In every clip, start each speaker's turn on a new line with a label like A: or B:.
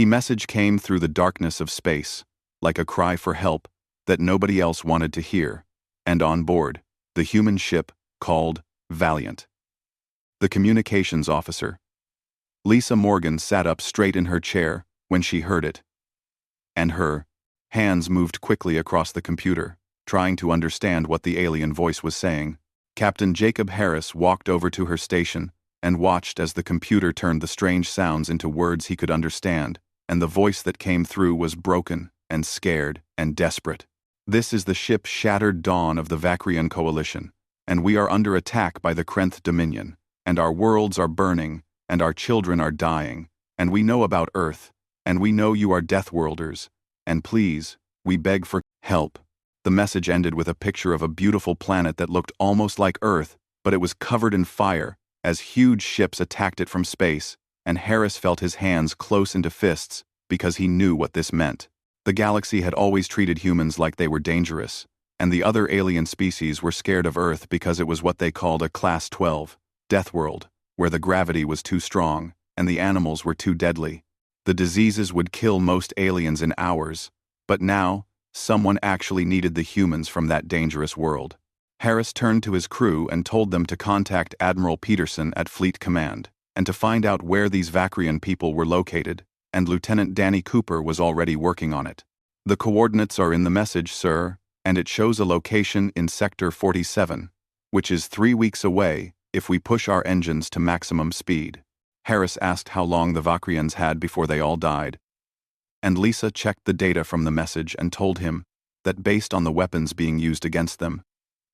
A: Message came through the darkness of space, like a cry for help that nobody else wanted to hear, and on board, the human ship called Valiant. The communications officer. Lisa Morgan sat up straight in her chair when she heard it, and her hands moved quickly across the computer, trying to understand what the alien voice was saying. Captain Jacob Harris walked over to her station and watched as the computer turned the strange sounds into words he could understand, and the voice that came through was broken and scared and desperate. This is the ship Shattered Dawn of the Vakrian Coalition, and we are under attack by the Krenth Dominion, and our worlds are burning, and our children are dying, and we know about Earth, and we know you are Deathworlders, and please, we beg for help. The message ended with a picture of a beautiful planet that looked almost like Earth, but it was covered in fire as huge ships attacked it from space, and Harris felt his hands close into fists because he knew what this meant. The galaxy had always treated humans like they were dangerous, and the other alien species were scared of Earth because it was what they called a Class 12, Death World, where the gravity was too strong and the animals were too deadly. The diseases would kill most aliens in hours, but now, someone actually needed the humans from that dangerous world. Harris turned to his crew and told them to contact Admiral Peterson at Fleet Command, and to find out where these Vakrian people were located, and Lieutenant Danny Cooper was already working on it. The coordinates are in the message, sir, and it shows a location in Sector 47, which is 3 weeks away if we push our engines to maximum speed. Harris asked how long the Vakrians had before they all died, and Lisa checked the data from the message and told him that based on the weapons being used against them,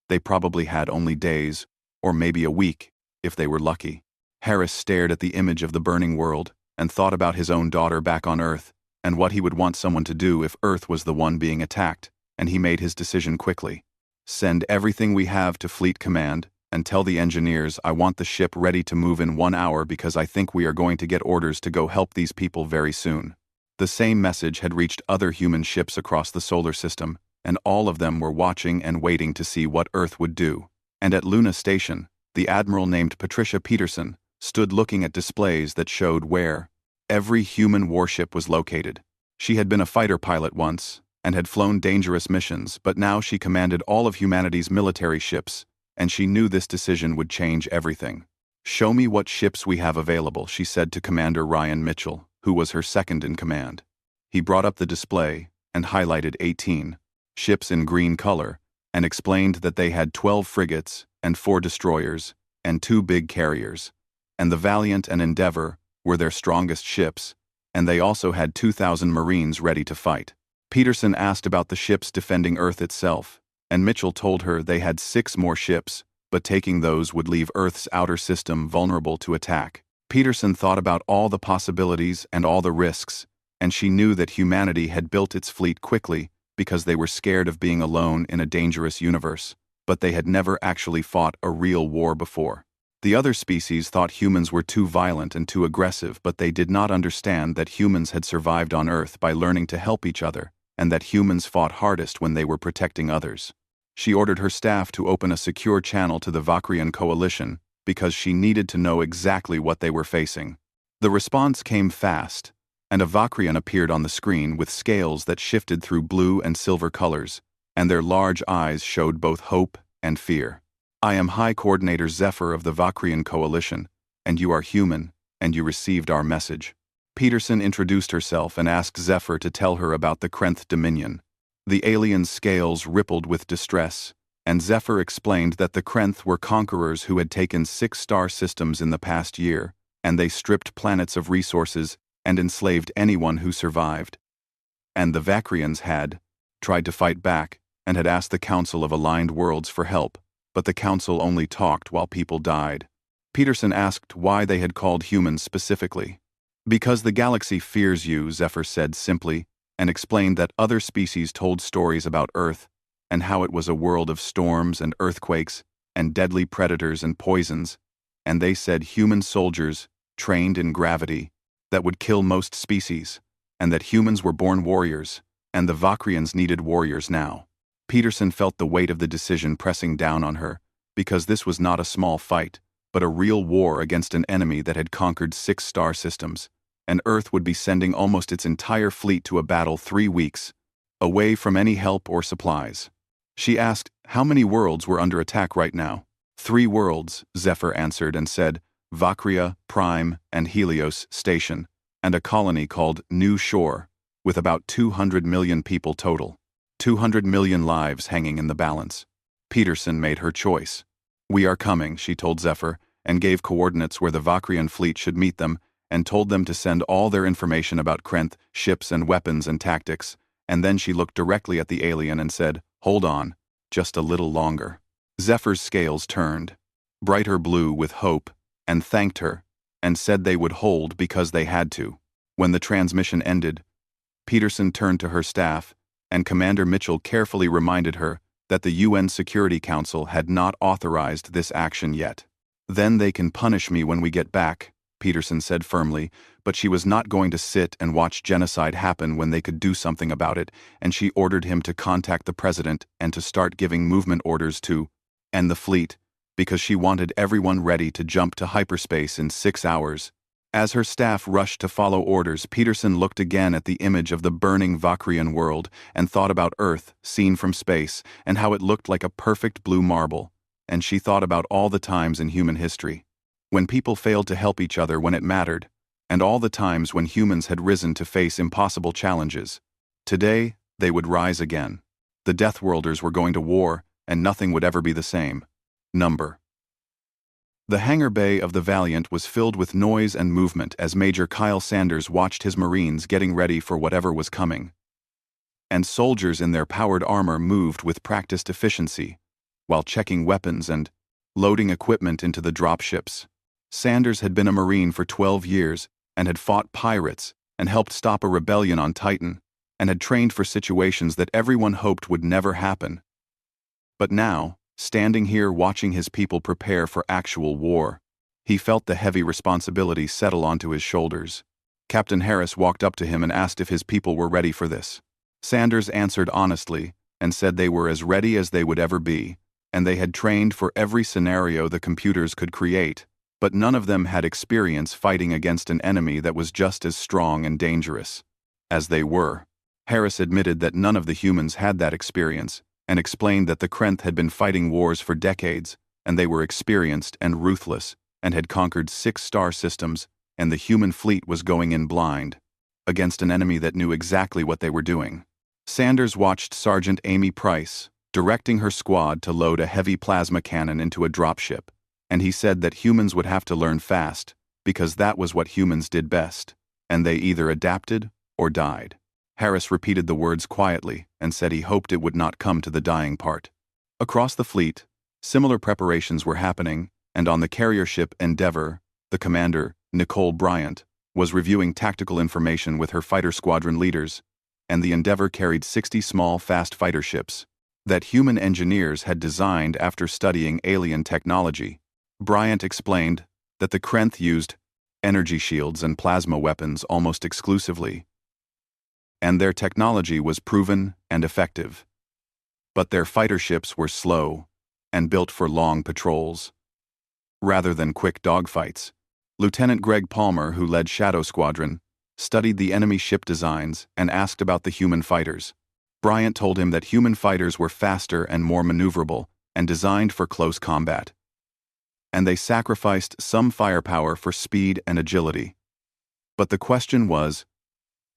A: they probably had only days, or maybe a week, if they were lucky. Harris stared at the image of the burning world and thought about his own daughter back on Earth and what he would want someone to do if Earth was the one being attacked, and he made his decision quickly. Send everything we have to Fleet Command and tell the engineers I want the ship ready to move in 1 hour because I think we are going to get orders to go help these people very soon. The same message had reached other human ships across the solar system, and all of them were watching and waiting to see what Earth would do. And at Luna Station, the admiral named Patricia Peterson stood looking at displays that showed where every human warship was located. She had been a fighter pilot once, and had flown dangerous missions, but now she commanded all of humanity's military ships, and she knew this decision would change everything. "Show me what ships we have available," she said to Commander Ryan Mitchell, who was her second in command. He brought up the display and highlighted 18 ships in green color, and explained that they had 12 frigates and 4 destroyers and 2 big carriers, and the Valiant and Endeavour were their strongest ships, and they also had 2,000 Marines ready to fight. Peterson asked about the ships defending Earth itself, and Mitchell told her they had 6 more ships, but taking those would leave Earth's outer system vulnerable to attack. Peterson thought about all the possibilities and all the risks, and she knew that humanity had built its fleet quickly because they were scared of being alone in a dangerous universe, but they had never actually fought a real war before. The other species thought humans were too violent and too aggressive, but they did not understand that humans had survived on Earth by learning to help each other, and that humans fought hardest when they were protecting others. She ordered her staff to open a secure channel to the Vakrian Coalition because she needed to know exactly what they were facing. The response came fast, and a Vakrian appeared on the screen with scales that shifted through blue and silver colors, and their large eyes showed both hope and fear. "I am High Coordinator Zephyr of the Vakrian Coalition, and you are human, and you received our message." Peterson introduced herself and asked Zephyr to tell her about the Krenth Dominion. The alien's scales rippled with distress, and Zephyr explained that the Krenth were conquerors who had taken 6 star systems in the past year, and they stripped planets of resources and enslaved anyone who survived. And the Vakrians had tried to fight back and had asked the Council of Aligned Worlds for help, but the Council only talked while people died. Peterson asked why they had called humans specifically. "Because the galaxy fears you," Zephyr said simply, and explained that other species told stories about Earth and how it was a world of storms and earthquakes and deadly predators and poisons, and they said human soldiers, trained in gravity, that would kill most species, and that humans were born warriors, and the Vakrians needed warriors now. Peterson felt the weight of the decision pressing down on her, because this was not a small fight, but a real war against an enemy that had conquered 6 star systems, and Earth would be sending almost its entire fleet to a battle 3 weeks, away from any help or supplies. She asked how many worlds were under attack right now. 3 worlds, Zephyr answered and said, Vakria, Prime, and Helios Station, and a colony called New Shore, with about 200 million people total. 200 million lives hanging in the balance. Peterson made her choice. We are coming, she told Zephyr, and gave coordinates where the Vakrian fleet should meet them, and told them to send all their information about Krenth, ships and weapons and tactics, and then she looked directly at the alien and said, Hold on, just a little longer. Zephyr's scales turned, brighter blue with hope, and thanked her, and said they would hold because they had to. When the transmission ended, Peterson turned to her staff, and Commander Mitchell carefully reminded her that the UN Security Council had not authorized this action yet. Then they can punish me when we get back, Peterson said firmly, but she was not going to sit and watch genocide happen when they could do something about it, and she ordered him to contact the president and to start giving movement orders to end the fleet, because she wanted everyone ready to jump to hyperspace in 6 hours. As her staff rushed to follow orders, Peterson looked again at the image of the burning Vakrian world and thought about Earth, seen from space, and how it looked like a perfect blue marble. And she thought about all the times in human history when people failed to help each other when it mattered, and all the times when humans had risen to face impossible challenges. Today, they would rise again. The Deathworlders were going to war, and nothing would ever be the same. Number. The hangar bay of the Valiant was filled with noise and movement as Major Kyle Sanders watched his Marines getting ready for whatever was coming. And soldiers in their powered armor moved with practiced efficiency, while checking weapons and loading equipment into the dropships. Sanders had been a Marine for 12 years and had fought pirates and helped stop a rebellion on Titan and had trained for situations that everyone hoped would never happen. But now, standing here watching his people prepare for actual war, he felt the heavy responsibility settle onto his shoulders. Captain Harris walked up to him and asked if his people were ready for this. Sanders answered honestly and said they were as ready as they would ever be, and they had trained for every scenario the computers could create, but none of them had experience fighting against an enemy that was just as strong and dangerous as they were. Harris admitted that none of the humans had that experience, and explained that the Krenth had been fighting wars for decades, and they were experienced and ruthless, and had conquered 6 star systems, and the human fleet was going in blind, against an enemy that knew exactly what they were doing. Sanders watched Sergeant Amy Price directing her squad to load a heavy plasma cannon into a dropship, and he said that humans would have to learn fast, because that was what humans did best, and they either adapted or died. Harris repeated the words quietly and said he hoped it would not come to the dying part. Across the fleet, similar preparations were happening, and on the carrier ship Endeavour, the commander, Nicole Bryant, was reviewing tactical information with her fighter squadron leaders, and the Endeavour carried 60 small fast fighter ships that human engineers had designed after studying alien technology. Bryant explained that the Krenth used energy shields and plasma weapons almost exclusively, and their technology was proven and effective. But their fighter ships were slow and built for long patrols, rather than quick dogfights. Lieutenant Greg Palmer, who led Shadow Squadron, studied the enemy ship designs and asked about the human fighters. Bryant told him that human fighters were faster and more maneuverable and designed for close combat, and they sacrificed some firepower for speed and agility. But the question was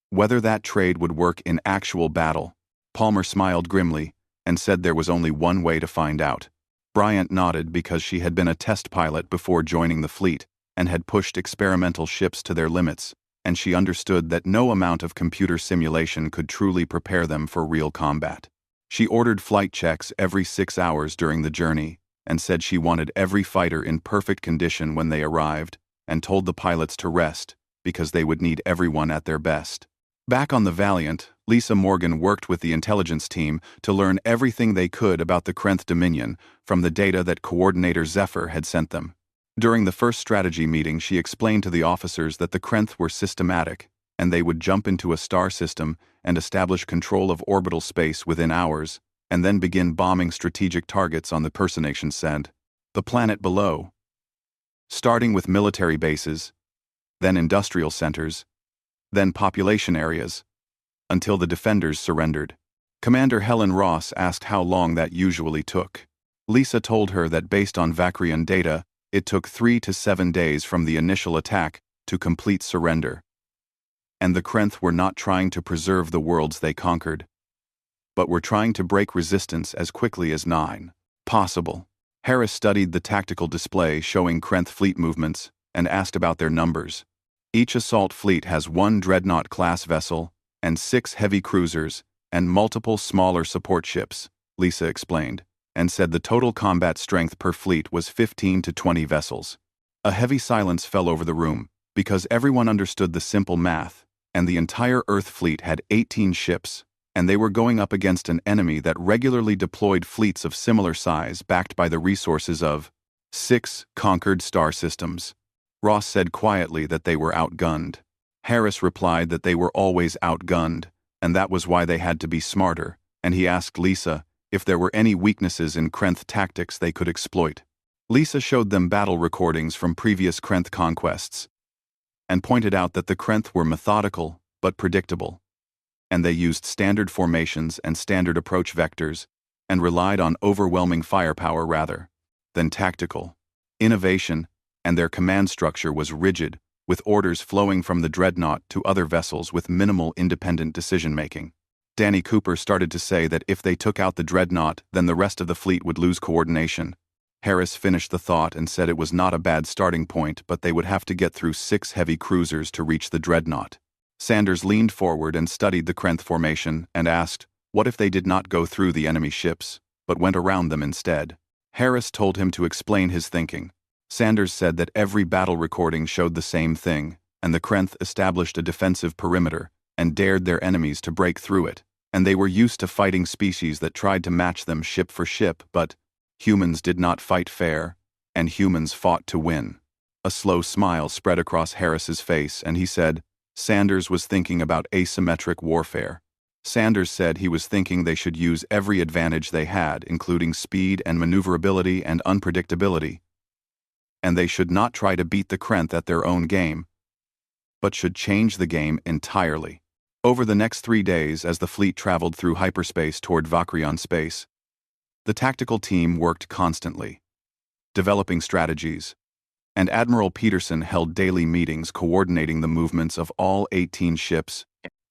A: whether that trade would work in actual battle. Palmer smiled grimly and said there was only one way to find out. Bryant nodded because she had been a test pilot before joining the fleet and had pushed experimental ships to their limits, and she understood that no amount of computer simulation could truly prepare them for real combat. She ordered flight checks every 6 hours during the journey and said she wanted every fighter in perfect condition when they arrived, and told the pilots to rest because they would need everyone at their best. Back on the Valiant, Lisa Morgan worked with the intelligence team to learn everything they could about the Krenth Dominion from the data that Coordinator Zephyr had sent them. During the first strategy meeting, she explained to the officers that the Krenth were systematic, and they would jump into a star system and establish control of orbital space within hours, and then begin bombing strategic targets on the Personation Send, the planet below. Starting with military bases, then industrial centers, then population areas, until the defenders surrendered. Commander Helen Ross asked how long that usually took. Lisa told her that based on Vakrian data, it took 3 to 7 days from the initial attack to complete surrender. And the Krenth were not trying to preserve the worlds they conquered, but were trying to break resistance as quickly as possible. Harris studied the tactical display showing Krenth fleet movements and asked about their numbers. Each assault fleet has 1 dreadnought-class vessel and 6 heavy cruisers and multiple smaller support ships, Lisa explained, and said the total combat strength per fleet was 15 to 20 vessels. A heavy silence fell over the room, because everyone understood the simple math, and the entire Earth fleet had 18 ships, and they were going up against an enemy that regularly deployed fleets of similar size backed by the resources of 6 conquered star systems. Ross said quietly that they were outgunned. Harris replied that they were always outgunned, and that was why they had to be smarter, and he asked Lisa if there were any weaknesses in Krenth tactics they could exploit. Lisa showed them battle recordings from previous Krenth conquests, and pointed out that the Krenth were methodical but predictable, and they used standard formations and standard approach vectors, and relied on overwhelming firepower rather than tactical innovation, and their command structure was rigid, with orders flowing from the dreadnought to other vessels with minimal independent decision-making. Danny Cooper started to say that if they took out the dreadnought, then the rest of the fleet would lose coordination. Harris finished the thought and said it was not a bad starting point, but they would have to get through 6 heavy cruisers to reach the dreadnought. Sanders leaned forward and studied the Krenth formation and asked, what if they did not go through the enemy ships, but went around them instead? Harris told him to explain his thinking. Sanders said that every battle recording showed the same thing, and the Krenth established a defensive perimeter and dared their enemies to break through it, and they were used to fighting species that tried to match them ship for ship, but humans did not fight fair, and humans fought to win. A slow smile spread across Harris's face, and he said, Sanders was thinking about asymmetric warfare. Sanders said he was thinking they should use every advantage they had, including speed and maneuverability and unpredictability, and they should not try to beat the Krenth at their own game, but should change the game entirely. Over the next 3 days, as the fleet traveled through hyperspace toward Vakrian space, the tactical team worked constantly, developing strategies, and Admiral Peterson held daily meetings coordinating the movements of all 18 ships,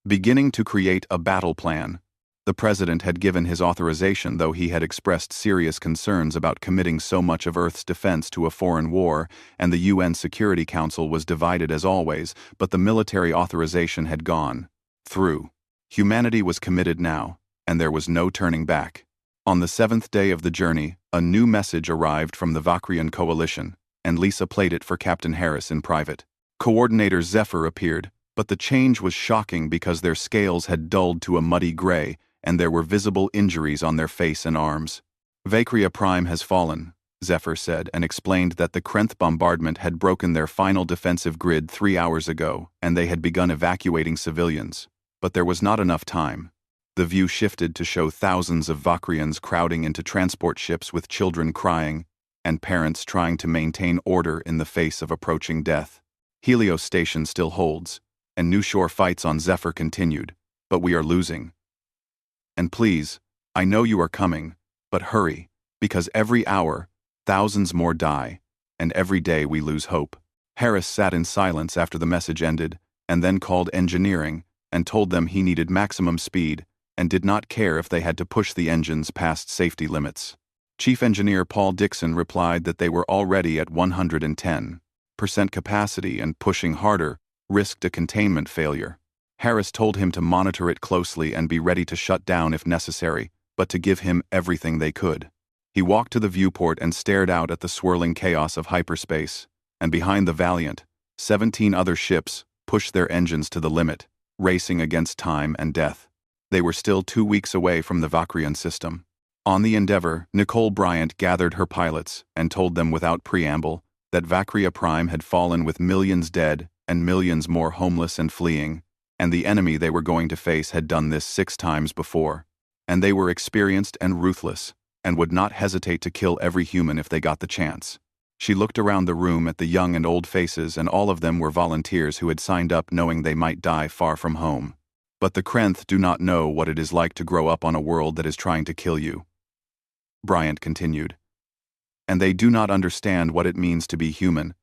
A: beginning to create a battle plan. The president had given his authorization, though he had expressed serious concerns about committing so much of Earth's defense to a foreign war, and the UN Security Council was divided as always, but the military authorization had gone through. Humanity was committed now, and there was no turning back. On the 7th day of the journey, a new message arrived from the Vakrian coalition, and Lisa played it for Captain Harris in private. Coordinator Zephyr appeared, but the change was shocking because their scales had dulled to a muddy gray, and there were visible injuries on their face and arms. Vakria Prime has fallen, Zephyr said, and explained that the Krenth bombardment had broken their final defensive grid 3 hours ago, and they had begun evacuating civilians. But there was not enough time. The view shifted to show thousands of Vakrians crowding into transport ships with children crying, and parents trying to maintain order in the face of approaching death. Helios Station still holds, and new shore fights on Zephyr continued, but we are losing. And please, I know you are coming, but hurry, because every hour, thousands more die, and every day we lose hope. Harris sat in silence after the message ended, and then called engineering, and told them he needed maximum speed, and did not care if they had to push the engines past safety limits. Chief Engineer Paul Dixon replied that they were already at 110% capacity, and pushing harder risked a containment failure. Harris told him to monitor it closely and be ready to shut down if necessary, but to give him everything they could. He walked to the viewport and stared out at the swirling chaos of hyperspace, and behind the Valiant, 17 other ships pushed their engines to the limit, racing against time and death. They were still 2 weeks away from the Vakrian system. On the Endeavour, Nicole Bryant gathered her pilots and told them without preamble that Vakria Prime had fallen with millions dead and millions more homeless and fleeing, and the enemy they were going to face had done this 6 times before, and they were experienced and ruthless, and would not hesitate to kill every human if they got the chance. She looked around the room at the young and old faces, and all of them were volunteers who had signed up knowing they might die far from home. But the Krenth do not know what it is like to grow up on a world that is trying to kill you. Bryant continued. And they do not understand what it means to be human,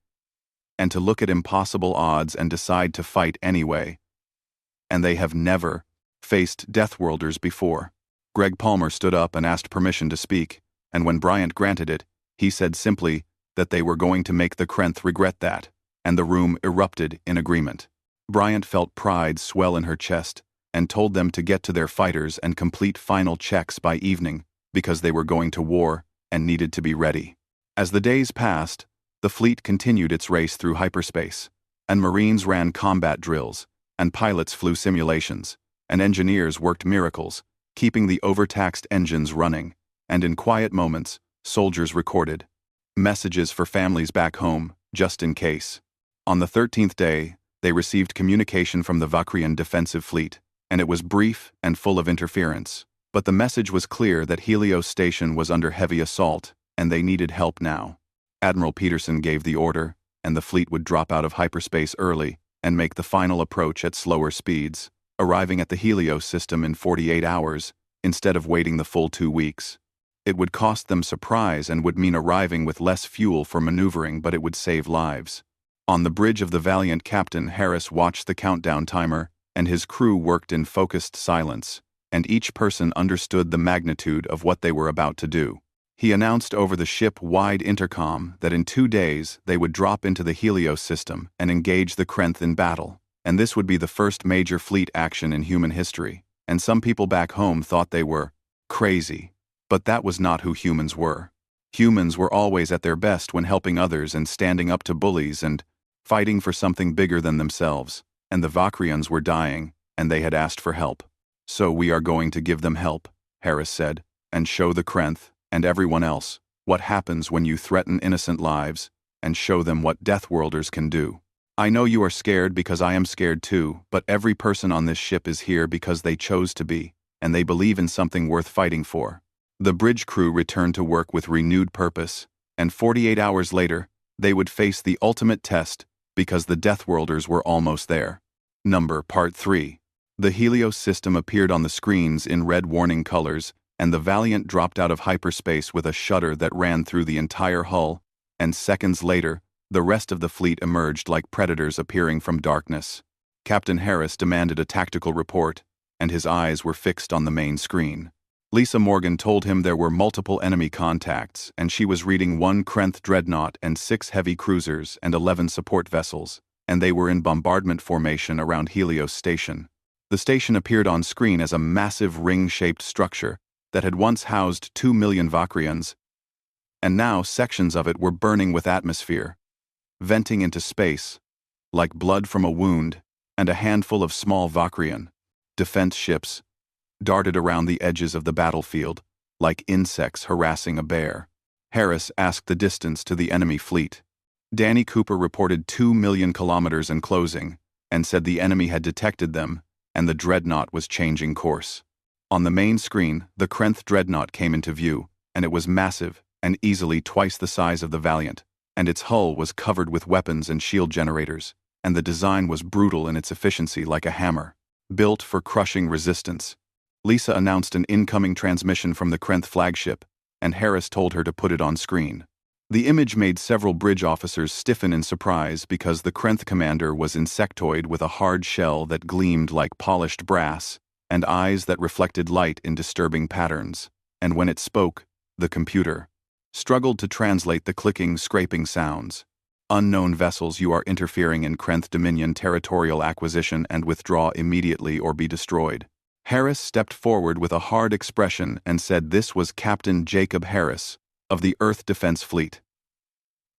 A: and to look at impossible odds and decide to fight anyway. And they have never faced Deathworlders before. Greg Palmer stood up and asked permission to speak, and when Bryant granted it, he said simply that they were going to make the Krenth regret that, and the room erupted in agreement. Bryant felt pride swell in her chest and told them to get to their fighters and complete final checks by evening because they were going to war and needed to be ready. As the days passed, the fleet continued its race through hyperspace, and Marines ran combat drills, and pilots flew simulations, and engineers worked miracles, keeping the overtaxed engines running, and in quiet moments, soldiers recorded messages for families back home, just in case. On the 13th day, they received communication from the Vakrian defensive fleet, and it was brief and full of interference. But the message was clear that Helios Station was under heavy assault, and they needed help now. Admiral Peterson gave the order, and the fleet would drop out of hyperspace early and make the final approach at slower speeds, arriving at the Helios system in 48 hours, instead of waiting the full 2 weeks. It would cost them surprise and would mean arriving with less fuel for maneuvering, but it would save lives. On the bridge of the Valiant, Captain Harris watched the countdown timer, and his crew worked in focused silence, and each person understood the magnitude of what they were about to do. He announced over the ship-wide intercom that in 2 days they would drop into the Helios system and engage the Krenth in battle, and this would be the first major fleet action in human history, and some people back home thought they were crazy. But that was not who humans were. Humans were always at their best when helping others and standing up to bullies and fighting for something bigger than themselves, and the Vakrians were dying, and they had asked for help. So we are going to give them help, Harris said, and show the Krenth and everyone else what happens when you threaten innocent lives, and show them what Deathworlders can do. I know you are scared because I am scared too, but every person on this ship is here because they chose to be, and they believe in something worth fighting for. The bridge crew returned to work with renewed purpose, and 48 hours later, they would face the ultimate test because the Deathworlders were almost there. Part 3. The Helios system appeared on the screens in red warning colors, and the Valiant dropped out of hyperspace with a shudder that ran through the entire hull, and seconds later, the rest of the fleet emerged like predators appearing from darkness. Captain Harris demanded a tactical report, and his eyes were fixed on the main screen. Lisa Morgan told him there were multiple enemy contacts, and she was reading 1 Krenth dreadnought and 6 heavy cruisers and 11 support vessels, and they were in bombardment formation around Helios Station. The station appeared on screen as a massive ring-shaped structure that had once housed 2 million Vakrians, and now sections of it were burning with atmosphere, venting into space, like blood from a wound, and a handful of small Vakrian defense ships darted around the edges of the battlefield, like insects harassing a bear. Harris asked the distance to the enemy fleet. Danny Cooper reported 2 million kilometers and closing, and said the enemy had detected them, and the dreadnought was changing course. On the main screen, the Krenth dreadnought came into view, and it was massive and easily twice the size of the Valiant, and its hull was covered with weapons and shield generators, and the design was brutal in its efficiency like a hammer, built for crushing resistance. Lisa announced an incoming transmission from the Krenth flagship, and Harris told her to put it on screen. The image made several bridge officers stiffen in surprise because the Krenth commander was insectoid with a hard shell that gleamed like polished brass, and eyes that reflected light in disturbing patterns, and when it spoke, the computer struggled to translate the clicking, scraping sounds. Unknown vessels, you are interfering in Krenth Dominion territorial acquisition and withdraw immediately or be destroyed. Harris stepped forward with a hard expression and said this was Captain Jacob Harris of the Earth Defense Fleet.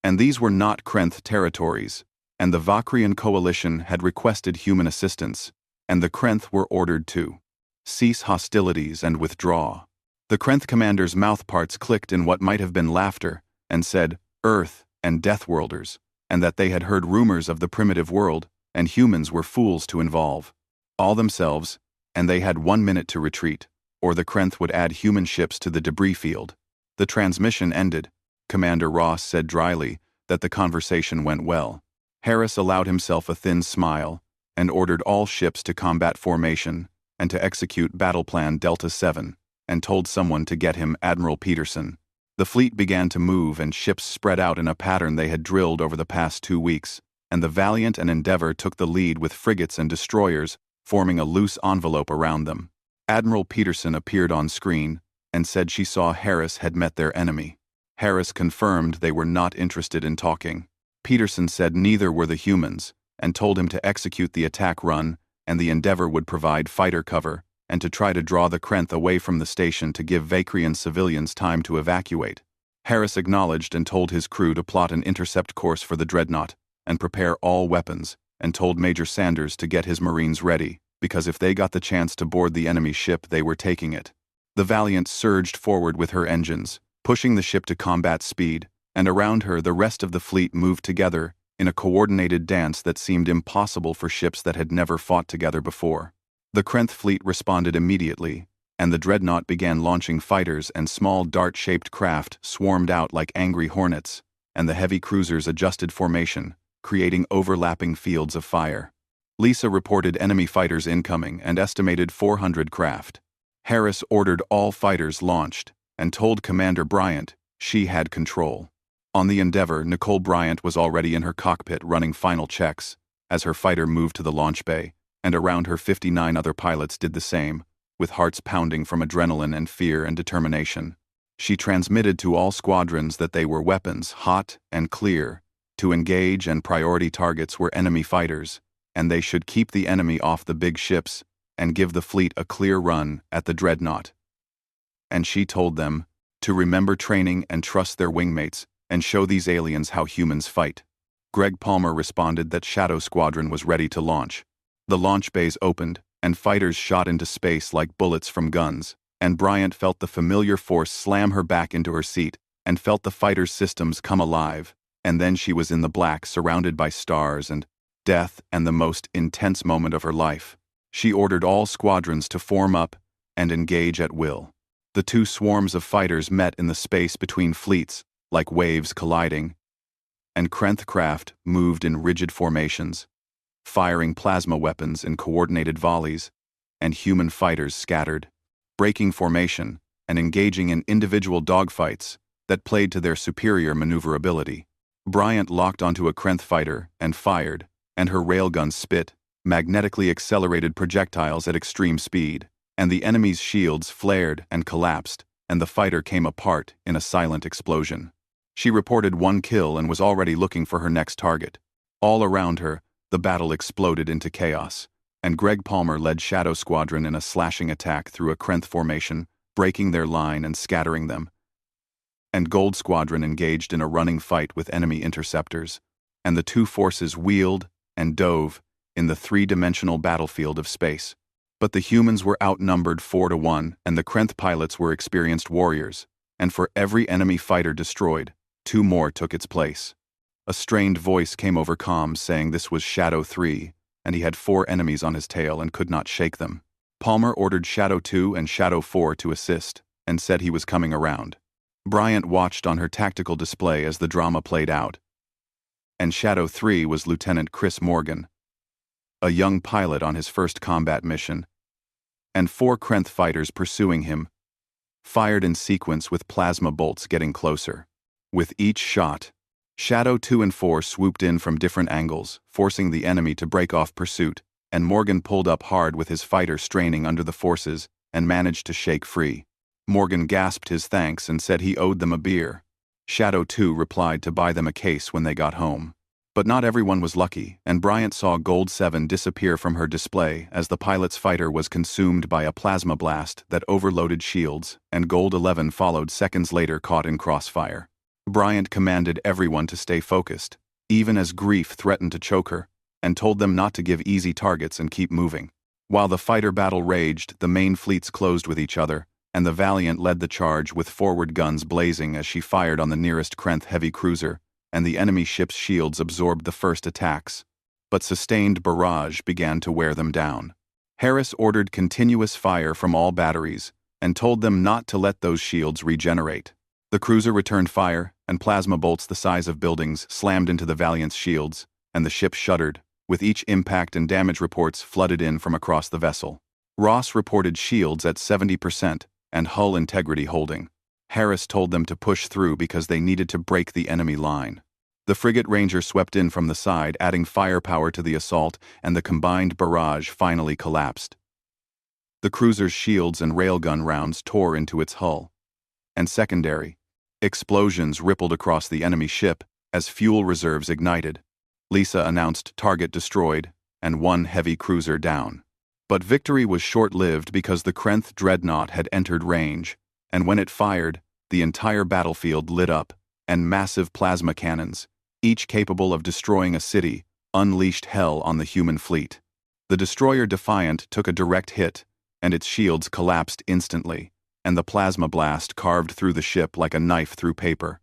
A: And these were not Krenth territories, and the Vakrian coalition had requested human assistance, and the Krenth were ordered to cease hostilities and withdraw. The Krenth commander's mouthparts clicked in what might have been laughter, and said, Earth and Deathworlders, and that they had heard rumors of the primitive world, and humans were fools to involve. All themselves, and they had 1 minute to retreat, or the Krenth would add human ships to the debris field. The transmission ended. Commander Ross said dryly, that the conversation went well. Harris allowed himself a thin smile and ordered all ships to combat formation and to execute Battle Plan Delta 7, and told someone to get him Admiral Peterson. The fleet began to move and ships spread out in a pattern they had drilled over the past 2 weeks, and the Valiant and Endeavour took the lead with frigates and destroyers, forming a loose envelope around them. Admiral Peterson appeared on screen and said she saw Harris had met their enemy. Harris confirmed they were not interested in talking. Peterson said neither were the humans, and told him to execute the attack run, and the Endeavour would provide fighter cover, and to try to draw the Krenth away from the station to give Vakrian civilians time to evacuate. Harris acknowledged and told his crew to plot an intercept course for the dreadnought, and prepare all weapons, and told Major Sanders to get his Marines ready, because if they got the chance to board the enemy ship, they were taking it. The Valiant surged forward with her engines, pushing the ship to combat speed, and around her the rest of the fleet moved together in a coordinated dance that seemed impossible for ships that had never fought together before. The Krenth fleet responded immediately, and the dreadnought began launching fighters, and small dart-shaped craft swarmed out like angry hornets, and the heavy cruisers adjusted formation, creating overlapping fields of fire. Lisa reported enemy fighters incoming and estimated 400 craft. Harris ordered all fighters launched and told Commander Bryant she had control. On the Endeavour, Nicole Bryant was already in her cockpit running final checks as her fighter moved to the launch bay, and around her 59 other pilots did the same, with hearts pounding from adrenaline and fear and determination. She transmitted to all squadrons that they were weapons, hot and clear, to engage, and priority targets were enemy fighters, and they should keep the enemy off the big ships and give the fleet a clear run at the dreadnought. And she told them to remember training and trust their wingmates and show these aliens how humans fight. Greg Palmer responded that Shadow Squadron was ready to launch. The launch bays opened, and fighters shot into space like bullets from guns, and Bryant felt the familiar force slam her back into her seat, and felt the fighter's systems come alive, and then she was in the black, surrounded by stars and death, and the most intense moment of her life. She ordered all squadrons to form up and engage at will. The two swarms of fighters met in the space between fleets, like waves colliding, and Krenth craft moved in rigid formations, firing plasma weapons in coordinated volleys, and human fighters scattered, breaking formation and engaging in individual dogfights that played to their superior maneuverability. Bryant locked onto a Krenth fighter and fired, and her railgun spit magnetically accelerated projectiles at extreme speed, and the enemy's shields flared and collapsed, and the fighter came apart in a silent explosion. She reported 1 kill and was already looking for her next target. All around her, the battle exploded into chaos, and Greg Palmer led Shadow Squadron in a slashing attack through a Krenth formation, breaking their line and scattering them. And Gold Squadron engaged in a running fight with enemy interceptors, and the two forces wheeled and dove in the three-dimensional battlefield of space. But the humans were outnumbered 4-1, and the Krenth pilots were experienced warriors, and for every enemy fighter destroyed, 2 more took its place. A strained voice came over comms saying this was Shadow 3, and he had 4 enemies on his tail and could not shake them. Palmer ordered Shadow 2 and Shadow 4 to assist, and said he was coming around. Bryant watched on her tactical display as the drama played out. And Shadow 3 was Lieutenant Chris Morgan, a young pilot on his first combat mission, and 4 Krenth fighters pursuing him, fired in sequence with plasma bolts getting closer. With each shot, Shadow 2 and 4 swooped in from different angles, forcing the enemy to break off pursuit, and Morgan pulled up hard with his fighter straining under the forces and managed to shake free. Morgan gasped his thanks and said he owed them a beer. Shadow 2 replied to buy them a case when they got home. But not everyone was lucky, and Bryant saw Gold 7 disappear from her display as the pilot's fighter was consumed by a plasma blast that overloaded shields, and Gold 11 followed seconds later, caught in crossfire. Bryant commanded everyone to stay focused, even as grief threatened to choke her, and told them not to give easy targets and keep moving. While the fighter battle raged, the main fleets closed with each other, and the Valiant led the charge with forward guns blazing as she fired on the nearest Krenth heavy cruiser, and the enemy ship's shields absorbed the first attacks, but sustained barrage began to wear them down. Harris ordered continuous fire from all batteries, and told them not to let those shields regenerate. The cruiser returned fire, and plasma bolts the size of buildings slammed into the Valiant's shields, and the ship shuddered, with each impact and damage reports flooded in from across the vessel. Ross reported shields at 70% and hull integrity holding. Harris told them to push through because they needed to break the enemy line. The frigate Ranger swept in from the side, adding firepower to the assault, and the combined barrage finally collapsed. The cruiser's shields and railgun rounds tore into its hull. And secondary explosions rippled across the enemy ship as fuel reserves ignited. Lisa announced target destroyed and one heavy cruiser down. But victory was short-lived because the Krenth dreadnought had entered range, and when it fired, the entire battlefield lit up, and massive plasma cannons, each capable of destroying a city, unleashed hell on the human fleet. The destroyer Defiant took a direct hit, and its shields collapsed instantly, and the plasma blast carved through the ship like a knife through paper,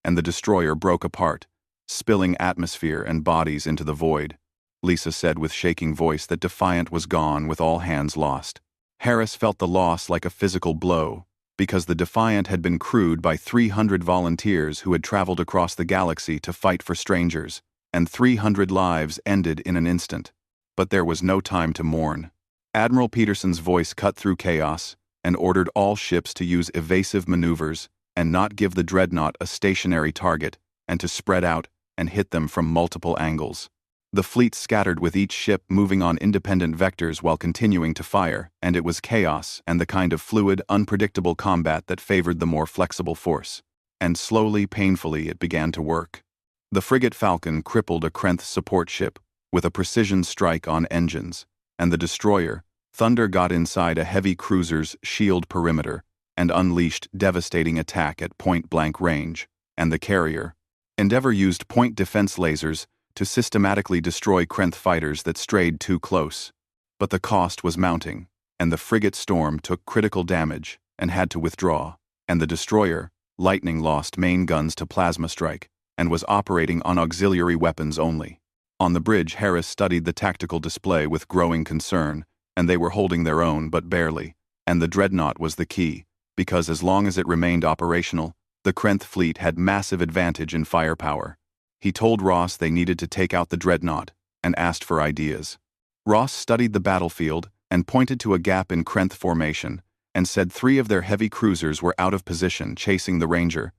A: and the destroyer broke apart, spilling atmosphere and bodies into the void. Lisa said with shaking voice that Defiant was gone with all hands lost. Harris felt the loss like a physical blow, because the Defiant had been crewed by 300 volunteers who had traveled across the galaxy to fight for strangers, and 300 lives ended in an instant. But there was no time to mourn. Admiral Peterson's voice cut through chaos and ordered all ships to use evasive maneuvers and not give the dreadnought a stationary target, and to spread out and hit them from multiple angles. The fleet scattered with each ship moving on independent vectors while continuing to fire, and it was chaos and the kind of fluid, unpredictable combat that favored the more flexible force. And slowly, painfully, it began to work. The frigate Falcon crippled a Krenth support ship with a precision strike on engines, and the destroyer Thunder got inside a heavy cruiser's shield perimeter and unleashed devastating attack at point-blank range, and the carrier Endeavour used point defense lasers to systematically destroy Krenth fighters that strayed too close. But the cost was mounting, and the frigate Storm took critical damage and had to withdraw, and the destroyer Lightning lost main guns to plasma strike and was operating on auxiliary weapons only. On the bridge, Harris studied the tactical display with growing concern, and they were holding their own but barely, and the dreadnought was the key, because as long as it remained operational, the Krenth fleet had massive advantage in firepower. He told Ross they needed to take out the dreadnought, and asked for ideas. Ross studied the battlefield and pointed to a gap in Krenth formation, and said 3 of their heavy cruisers were out of position chasing the Ranger,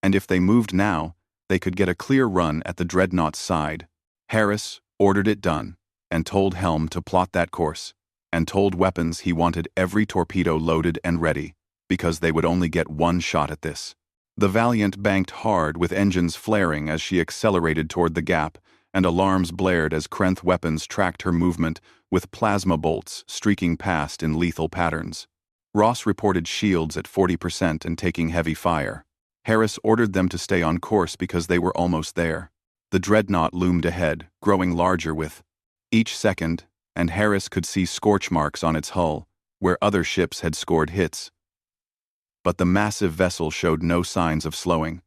A: and if they moved now, they could get a clear run at the dreadnought's side. Harris ordered it done, and told Helm to plot that course, and told Weapons he wanted every torpedo loaded and ready, because they would only get one shot at this. The Valiant banked hard with engines flaring as she accelerated toward the gap, and alarms blared as Krenth weapons tracked her movement with plasma bolts streaking past in lethal patterns. Ross reported shields at 40% and taking heavy fire. Harris ordered them to stay on course because they were almost there. The dreadnought loomed ahead, growing larger with each second, and Harris could see scorch marks on its hull, where other ships had scored hits. But the massive vessel showed no signs of slowing,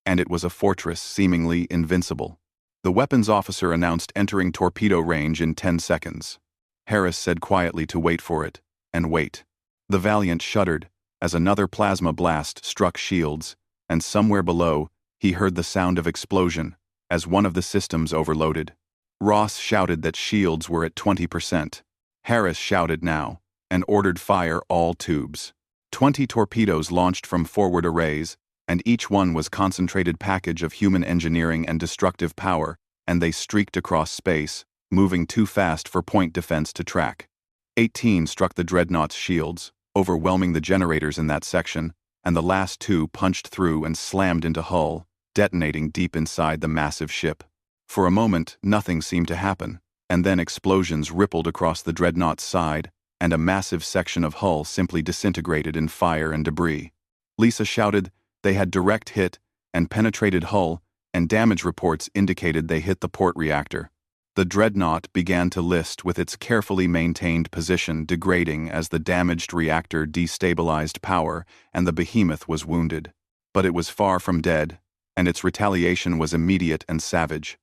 A: and it was a fortress seemingly invincible. The weapons officer announced entering torpedo range in 10 seconds. Harris said quietly to wait for it, and wait. The Valiant shuddered as another plasma blast struck shields, and somewhere below, he heard the sound of explosion as one of the systems overloaded. Ross shouted that shields were at 20%. Harris shouted now, and ordered fire all tubes. 20 torpedoes launched from forward arrays, and each one was concentrated package of human engineering and destructive power, and they streaked across space, moving too fast for point defense to track. 18 struck the dreadnought's shields, overwhelming the generators in that section, and the last 2 punched through and slammed into hull, detonating deep inside the massive ship. For a moment, nothing seemed to happen, and then explosions rippled across the dreadnought's side, and a massive section of hull simply disintegrated in fire and debris. Lisa shouted they had direct hit and penetrated hull, and damage reports indicated they hit the port reactor. The dreadnought began to list with its carefully maintained position degrading as the damaged reactor destabilized power and the behemoth was wounded. But it was far from dead, and its retaliation was immediate and savage.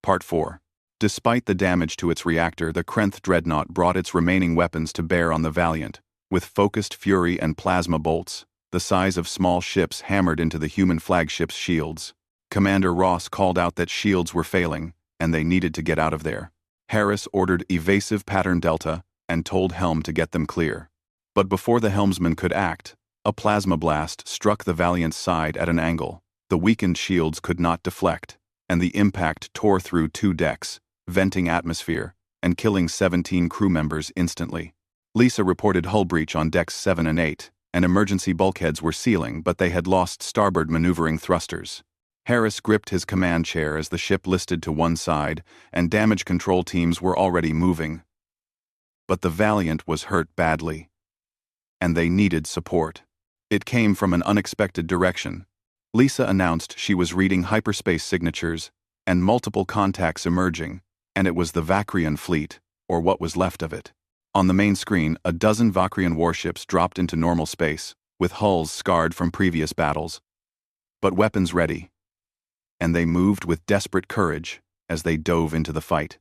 A: Part 4. Despite the damage to its reactor, the Krenth dreadnought brought its remaining weapons to bear on the Valiant, with focused fury and plasma bolts, the size of small ships hammered into the human flagship's shields. Commander Ross called out that shields were failing, and they needed to get out of there. Harris ordered evasive pattern Delta and told Helm to get them clear. But before the helmsman could act, a plasma blast struck the Valiant's side at an angle. The weakened shields could not deflect, and the impact tore through 2 decks, venting atmosphere, and killing 17 crew members instantly. Lisa reported hull breach on decks 7 and 8, and emergency bulkheads were sealing, but they had lost starboard maneuvering thrusters. Harris gripped his command chair as the ship listed to one side, and damage control teams were already moving. But the Valiant was hurt badly, and they needed support. It came from an unexpected direction. Lisa announced she was reading hyperspace signatures, and multiple contacts emerging, and it was the Vakrian fleet, or what was left of it. On the main screen, a dozen Vakrian warships dropped into normal space, with hulls scarred from previous battles, but weapons ready. And they moved with desperate courage as they dove into the fight.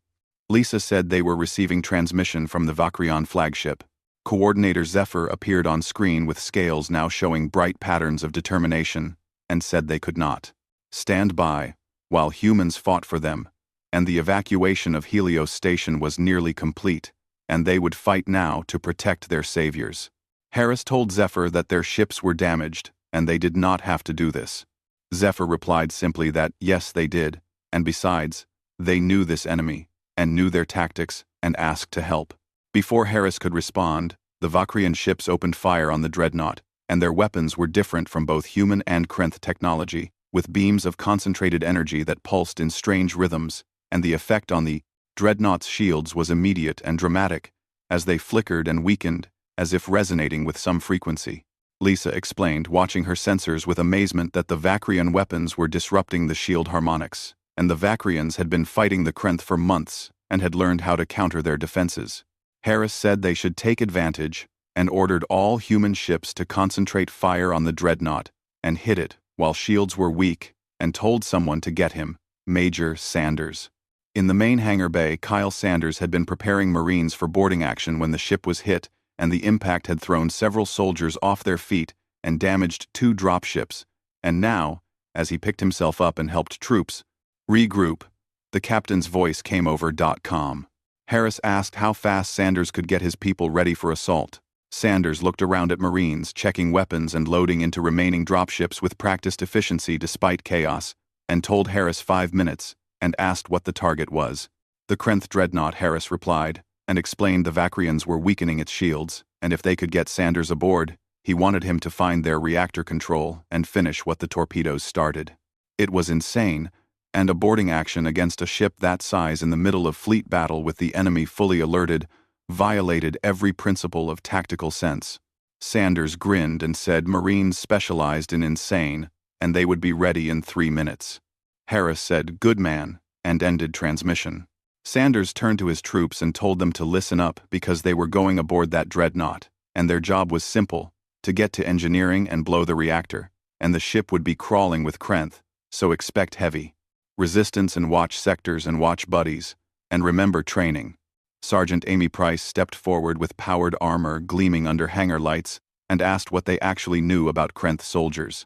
A: Lisa said they were receiving transmission from the Vakrian flagship. Coordinator Zephyr appeared on screen with scales now showing bright patterns of determination, and said they could not stand by while humans fought for them, and the evacuation of Helios Station was nearly complete, and they would fight now to protect their saviors. Harris told Zephyr that their ships were damaged, and they did not have to do this. Zephyr replied simply that yes, they did, and besides, they knew this enemy, and knew their tactics, and asked to help. Before Harris could respond, the Vakrian ships opened fire on the dreadnought, and their weapons were different from both human and Krenth technology, with beams of concentrated energy that pulsed in strange rhythms, and the effect on the dreadnought's shields was immediate and dramatic, as they flickered and weakened, as if resonating with some frequency. Lisa explained, watching her sensors with amazement, that the Vakrian weapons were disrupting the shield harmonics, and the Vakrians had been fighting the Krenth for months and had learned how to counter their defenses. Harris said they should take advantage and ordered all human ships to concentrate fire on the dreadnought and hit it while shields were weak, and told someone to get him, Major Sanders. In the main hangar bay, Kyle Sanders had been preparing Marines for boarding action when the ship was hit, and the impact had thrown several soldiers off their feet and damaged 2 dropships, and now, as he picked himself up and helped troops regroup, the captain's voice came over .com. Harris asked how fast Sanders could get his people ready for assault. Sanders looked around at Marines, checking weapons and loading into remaining dropships with practiced efficiency despite chaos, and told Harris 5 minutes, and asked what the target was. The Krenth dreadnought, Harris replied, and explained the Vakrians were weakening its shields, and if they could get Sanders aboard, he wanted him to find their reactor control and finish what the torpedoes started. It was insane, and a boarding action against a ship that size in the middle of fleet battle with the enemy fully alerted violated every principle of tactical sense. Sanders grinned and said Marines specialized in insane, and they would be ready in 3 minutes. Harris said, "Good man," and ended transmission. Sanders turned to his troops and told them to listen up because they were going aboard that dreadnought, and their job was simple, to get to engineering and blow the reactor, and the ship would be crawling with Krenth, so expect heavy resistance and watch sectors and watch buddies, and remember training. Sergeant Amy Price stepped forward with powered armor gleaming under hangar lights and asked what they actually knew about Krenth soldiers.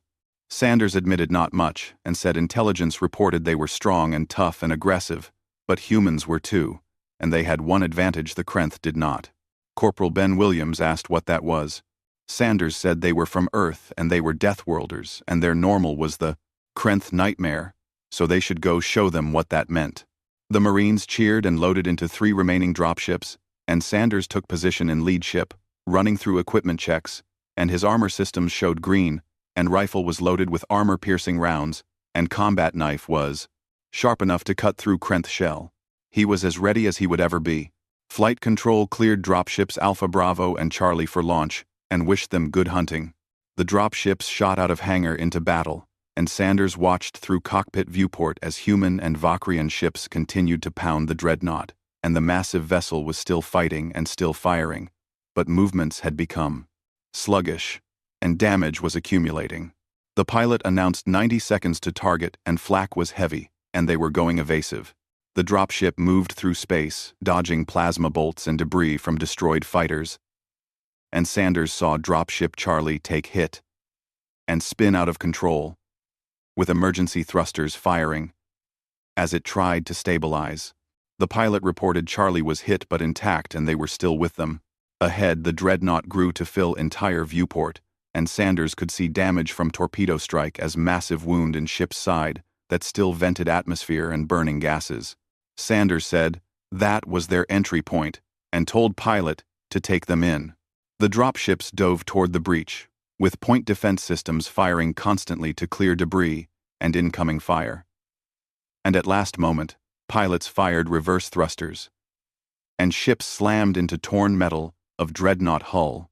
A: Sanders admitted not much and said intelligence reported they were strong and tough and aggressive, but humans were too, and they had one advantage the Krenth did not. Corporal Ben Williams asked what that was. Sanders said they were from Earth and they were Deathworlders, and their normal was the Krenth nightmare, so they should go show them what that meant. The Marines cheered and loaded into 3 remaining dropships, and Sanders took position in lead ship, running through equipment checks, and his armor systems showed green, and rifle was loaded with armor-piercing rounds, and combat knife was sharp enough to cut through Krenth shell. He was as ready as he would ever be. Flight control cleared dropships Alpha Bravo and Charlie for launch, and wished them good hunting. The dropships shot out of hangar into battle, and Sanders watched through cockpit viewport as human and Vakrian ships continued to pound the dreadnought, and the massive vessel was still fighting and still firing, but movements had become sluggish, and damage was accumulating. The pilot announced 90 seconds to target, and flak was heavy, and they were going evasive. The dropship moved through space, dodging plasma bolts and debris from destroyed fighters, and Sanders saw dropship Charlie take hit, and spin out of control, with emergency thrusters firing as it tried to stabilize. The pilot reported Charlie was hit but intact and they were still with them. Ahead, the dreadnought grew to fill entire viewport, and Sanders could see damage from torpedo strike as massive wound in ship's side that still vented atmosphere and burning gases. Sanders said that was their entry point and told pilot to take them in. The dropships dove toward the breach, with point defense systems firing constantly to clear debris and incoming fire. And at last moment, pilots fired reverse thrusters, and ships slammed into torn metal of dreadnought hull.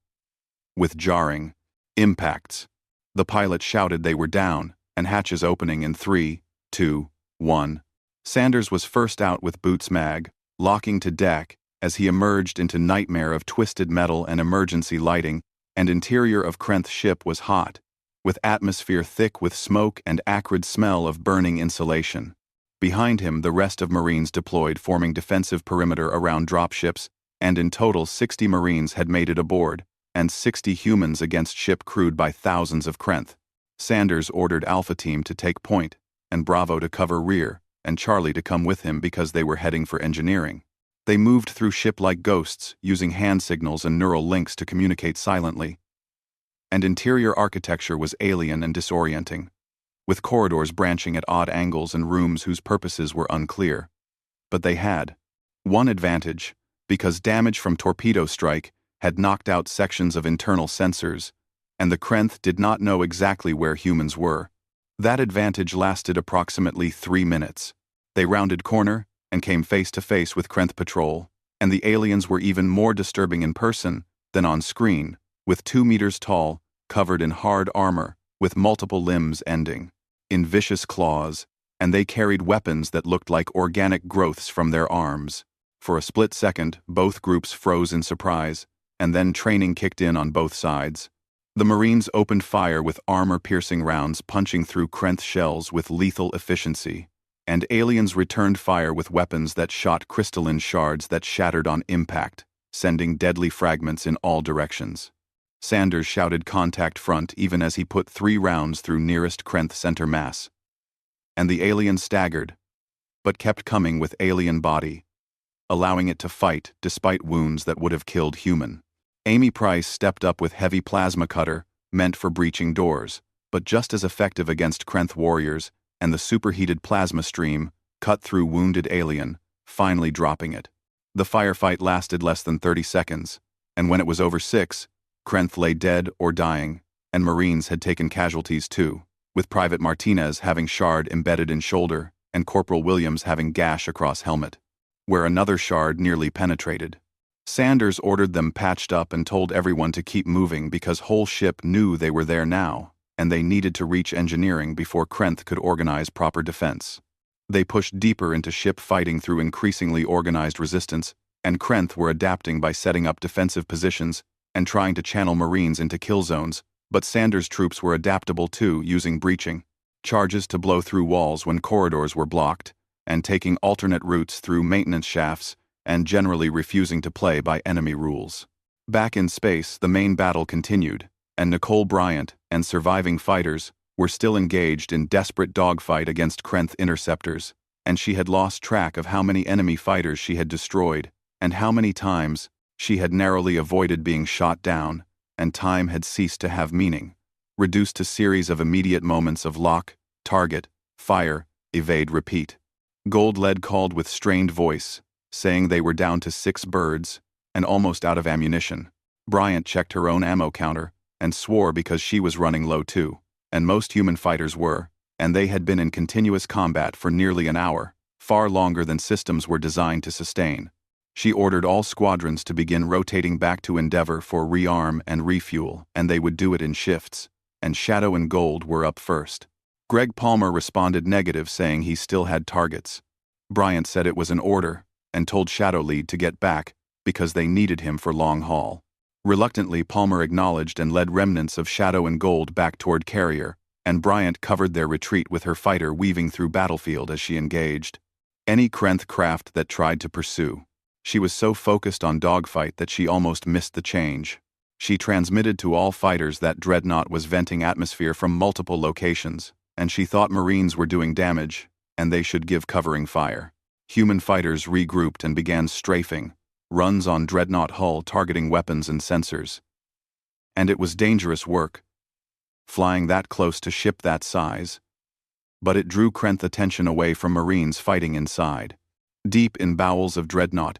A: With jarring impacts, the pilot shouted they were down, and hatches opening in 3, 2, 1. Sanders was first out with boots mag, locking to deck as he emerged into nightmare of twisted metal and emergency lighting, and interior of Krenth's ship was hot, with atmosphere thick with smoke and acrid smell of burning insulation. Behind him, the rest of Marines deployed, forming defensive perimeter around dropships, and in total 60 Marines had made it aboard, and 60 humans against ship crewed by thousands of Krenth. Sanders ordered Alpha Team to take point, and Bravo to cover rear, and Charlie to come with him because they were heading for engineering. They moved through ship like ghosts, using hand signals and neural links to communicate silently. And interior architecture was alien and disorienting, with corridors branching at odd angles and rooms whose purposes were unclear. But they had one advantage, because damage from torpedo strike had knocked out sections of internal sensors, and the Krenth did not know exactly where humans were. That advantage lasted approximately 3 minutes. They rounded corner and came face to face with Krenth patrol, and the aliens were even more disturbing in person than on screen, with 2 meters tall, covered in hard armor, with multiple limbs ending in vicious claws, and they carried weapons that looked like organic growths from their arms. For a split second, both groups froze in surprise, and then training kicked in on both sides. The Marines opened fire with armor-piercing rounds punching through Krenth shells with lethal efficiency, and aliens returned fire with weapons that shot crystalline shards that shattered on impact, sending deadly fragments in all directions. Sanders shouted contact front even as he put 3 rounds through nearest Krenth center mass. And the alien staggered, but kept coming with alien body, allowing it to fight despite wounds that would have killed human. Amy Price stepped up with heavy plasma cutter, meant for breaching doors, but just as effective against Krenth warriors, and the superheated plasma stream cut through wounded alien, finally dropping it. The firefight lasted less than 30 seconds, and when it was over 6, Krenth lay dead or dying, and Marines had taken casualties too, with Private Martinez having shard embedded in shoulder and Corporal Williams having gash across helmet, where another shard nearly penetrated. Sanders ordered them patched up and told everyone to keep moving because whole ship knew they were there now, and they needed to reach engineering before Krenth could organize proper defense. They pushed deeper into ship fighting through increasingly organized resistance, and Krenth were adapting by setting up defensive positions and trying to channel Marines into kill zones, but Sanders' troops were adaptable too, using breaching charges to blow through walls when corridors were blocked, and taking alternate routes through maintenance shafts, and generally refusing to play by enemy rules. Back in space, the main battle continued, and Nicole Bryant and surviving fighters were still engaged in desperate dogfight against Krenth interceptors, and she had lost track of how many enemy fighters she had destroyed, and how many times she had narrowly avoided being shot down, and time had ceased to have meaning, reduced to series of immediate moments of lock, target, fire, evade, repeat. Gold Lead called with strained voice, saying they were down to 6 birds and almost out of ammunition. Bryant checked her own ammo counter and swore because she was running low too, and most human fighters were, and they had been in continuous combat for nearly an hour, far longer than systems were designed to sustain. She ordered all squadrons to begin rotating back to Endeavor for rearm and refuel, and they would do it in shifts, and Shadow and Gold were up first. Greg Palmer responded negative, saying he still had targets. Bryant said it was an order, and told Shadow Lead to get back because they needed him for long haul. Reluctantly, Palmer acknowledged and led remnants of Shadow and Gold back toward Carrier, and Bryant covered their retreat with her fighter weaving through battlefield as she engaged any Krenth craft that tried to pursue. She was so focused on dogfight that she almost missed the change. She transmitted to all fighters that Dreadnought was venting atmosphere from multiple locations, and she thought Marines were doing damage, and they should give covering fire. Human fighters regrouped and began strafing, runs on Dreadnought hull targeting weapons and sensors. And it was dangerous work, flying that close to ship that size. But it drew Krenth's attention away from Marines fighting inside. Deep in bowels of Dreadnought,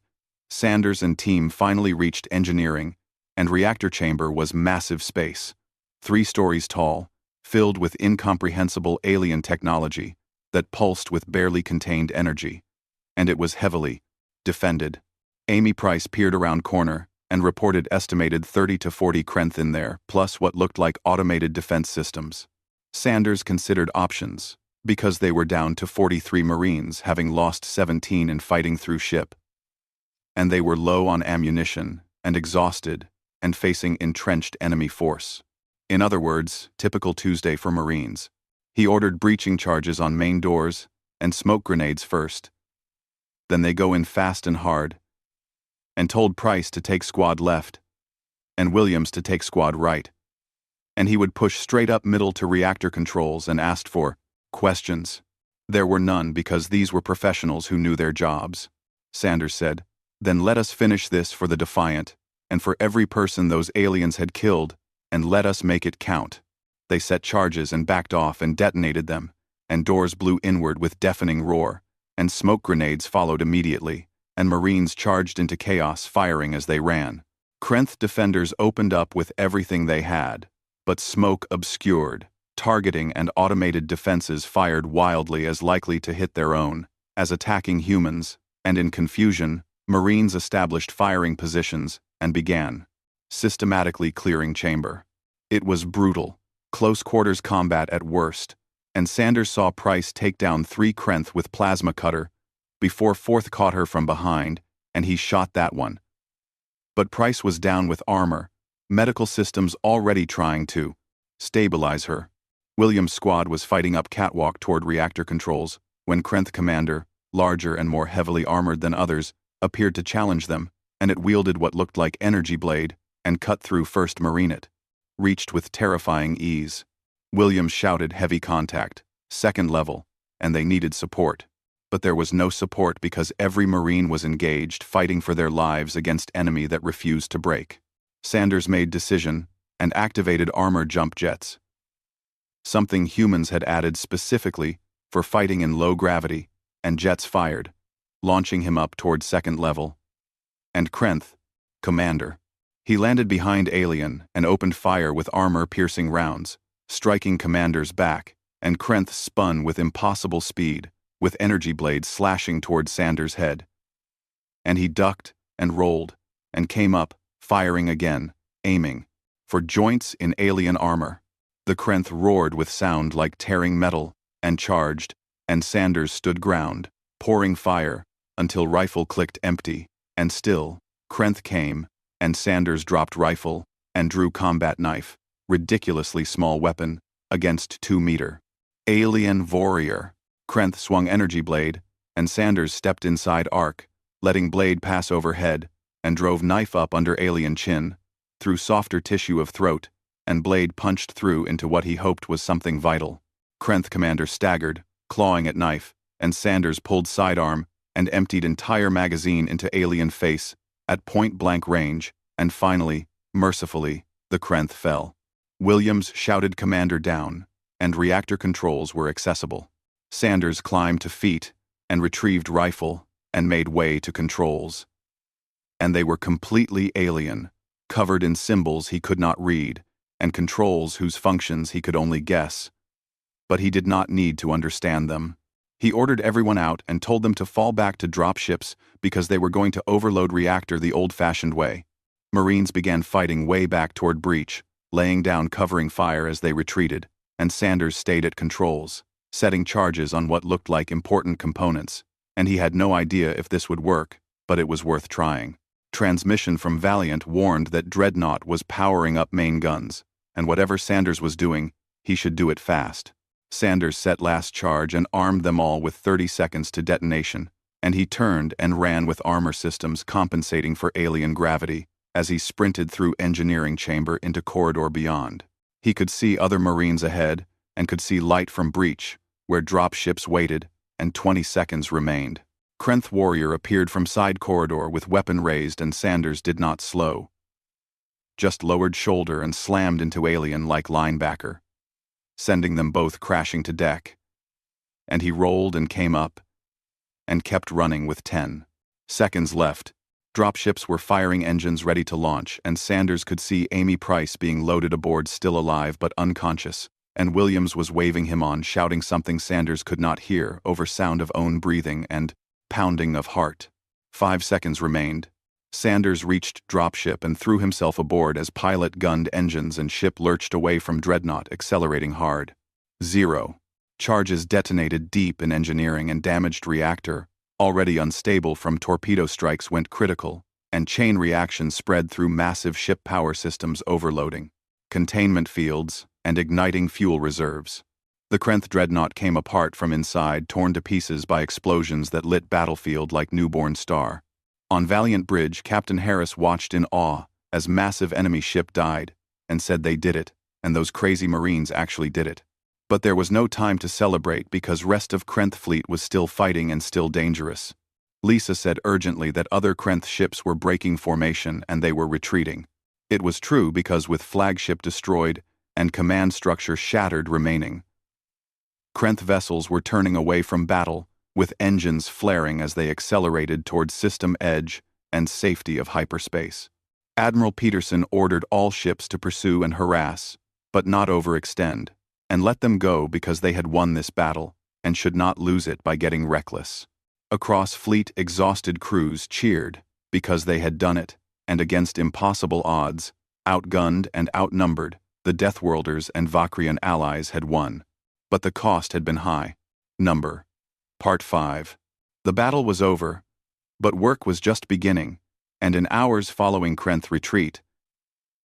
A: Sanders and team finally reached engineering, and reactor chamber was massive space, 3 stories tall, filled with incomprehensible alien technology that pulsed with barely contained energy. And it was heavily defended. Amy Price peered around corner and reported estimated 30 to 40 Krenth in there, plus what looked like automated defense systems. Sanders considered options, because they were down to 43 Marines, having lost 17 in fighting through ship. And they were low on ammunition, and exhausted, and facing entrenched enemy force. In other words, typical Tuesday for Marines. He ordered breaching charges on main doors, and smoke grenades first. Then they go in fast and hard, and told Price to take squad left, and Williams to take squad right. And he would push straight up middle to reactor controls and asked for questions. There were none because these were professionals who knew their jobs. Sanders said, "Then let us finish this for the Defiant, and for every person those aliens had killed, and let us make it count." They set charges and backed off and detonated them, and doors blew inward with deafening roar, and smoke grenades followed immediately, and Marines charged into chaos firing as they ran. Krenth defenders opened up with everything they had, but smoke obscured. Targeting and automated defenses fired wildly as likely to hit their own, as attacking humans, and in confusion, Marines established firing positions and began systematically clearing chamber. It was brutal, close-quarters combat at worst, and Sanders saw Price take down 3 Krenth with plasma cutter before 4th caught her from behind, and he shot that one. But Price was down with armor, medical systems already trying to stabilize her. Williams' squad was fighting up catwalk toward reactor controls when Krenth commander, larger and more heavily armored than others, appeared to challenge them, and it wielded what looked like energy blade and cut through 1st Marine. Reached with terrifying ease. Williams shouted heavy contact, 2nd level, and they needed support. But there was no support because every Marine was engaged fighting for their lives against enemy that refused to break. Sanders made decision and activated armor jump jets, something humans had added specifically for fighting in low gravity, and jets fired, launching him up toward 2nd level. And Krenth, commander. He landed behind Alien and opened fire with armor-piercing rounds, striking commander's back, and Krenth spun with impossible speed, with energy blades slashing toward Sanders' head. And he ducked and rolled, and came up, firing again, aiming for joints in alien armor. The Krenth roared with sound like tearing metal, and charged, and Sanders stood ground, pouring fire, until rifle clicked empty, and still, Krenth came, and Sanders dropped rifle, and drew combat knife, ridiculously small weapon, against 2-meter. Alien warrior. Krenth swung energy blade, and Sanders stepped inside arc, letting blade pass overhead, and drove knife up under alien chin, through softer tissue of throat, and blade punched through into what he hoped was something vital. Krenth commander staggered, clawing at knife, and Sanders pulled sidearm and emptied entire magazine into alien face, at point-blank range, and finally, mercifully, the Krenth fell. Williams shouted commander down, and reactor controls were accessible. Sanders climbed to feet, and retrieved rifle, and made way to controls. And they were completely alien, covered in symbols he could not read, and controls whose functions he could only guess. But he did not need to understand them. He ordered everyone out and told them to fall back to drop ships because they were going to overload reactor the old-fashioned way. Marines began fighting way back toward breach, laying down covering fire as they retreated, and Sanders stayed at controls, setting charges on what looked like important components, and he had no idea if this would work, but it was worth trying. Transmission from Valiant warned that Dreadnought was powering up main guns, and whatever Sanders was doing, he should do it fast. Sanders set last charge and armed them all with 30 seconds to detonation, and he turned and ran with armor systems compensating for alien gravity, as he sprinted through engineering chamber into corridor beyond. He could see other Marines ahead and could see light from breach, where dropships waited, and 20 seconds remained. Krenth warrior appeared from side corridor with weapon raised, and Sanders did not slow. Just lowered shoulder and slammed into alien like linebacker, sending them both crashing to deck. And he rolled and came up, and kept running with 10 seconds left. Dropships were firing engines ready to launch, and Sanders could see Amy Price being loaded aboard, still alive but unconscious, and Williams was waving him on, shouting something Sanders could not hear over sound of own breathing and pounding of heart. 5 seconds remained. Sanders reached dropship and threw himself aboard as pilot gunned engines and ship lurched away from dreadnought, accelerating hard. 0. Charges detonated deep in engineering, and damaged reactor, already unstable from torpedo strikes, went critical, and chain reaction spread through massive ship power systems, overloading containment fields and igniting fuel reserves. The Krenth dreadnought came apart from inside, torn to pieces by explosions that lit battlefield like newborn star. On Valiant Bridge, Captain Harris watched in awe as massive enemy ship died, and said they did it, and those crazy Marines actually did it. But there was no time to celebrate, because rest of Krenth fleet was still fighting and still dangerous. Lisa said urgently that other Krenth ships were breaking formation and they were retreating. It was true, because with flagship destroyed and command structure shattered remaining, Krenth vessels were turning away from battle, with engines flaring as they accelerated towards system edge and safety of hyperspace. Admiral Peterson ordered all ships to pursue and harass, but not overextend, and let them go because they had won this battle and should not lose it by getting reckless. Across fleet, exhausted crews cheered because they had done it, and against impossible odds, outgunned and outnumbered, the Deathworlders and Vakrian allies had won. But the cost had been high. Number. Part 5. The battle was over, but work was just beginning, and in hours following Krenth retreat,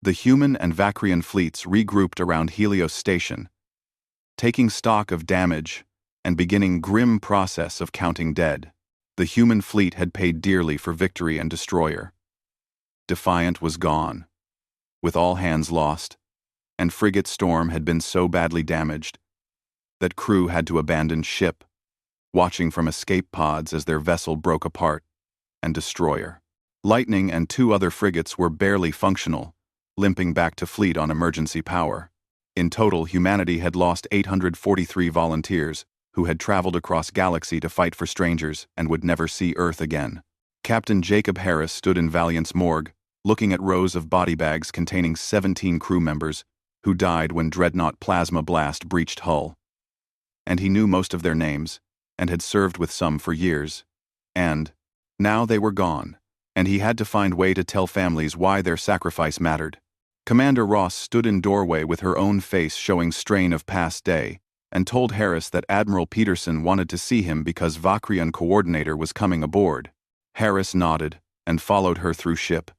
A: the human and Vakrian fleets regrouped around Helios Station, taking stock of damage and beginning grim process of counting dead. The human fleet had paid dearly for victory and destroyer. Defiant was gone, with all hands lost, and frigate Storm had been so badly damaged that crew had to abandon ship, watching from escape pods as their vessel broke apart, and destroyer. Lightning and 2 other frigates were barely functional, limping back to fleet on emergency power. In total, humanity had lost 843 volunteers who had traveled across galaxy to fight for strangers and would never see Earth again. Captain Jacob Harris stood in Valiant's morgue, looking at rows of body bags containing 17 crew members who died when Dreadnought plasma blast breached hull. And he knew most of their names, and had served with some for years. And now they were gone, and he had to find way to tell families why their sacrifice mattered. Commander Ross stood in doorway with her own face showing strain of past day, and told Harris that Admiral Peterson wanted to see him because Vakrian coordinator was coming aboard. Harris nodded and followed her through ship,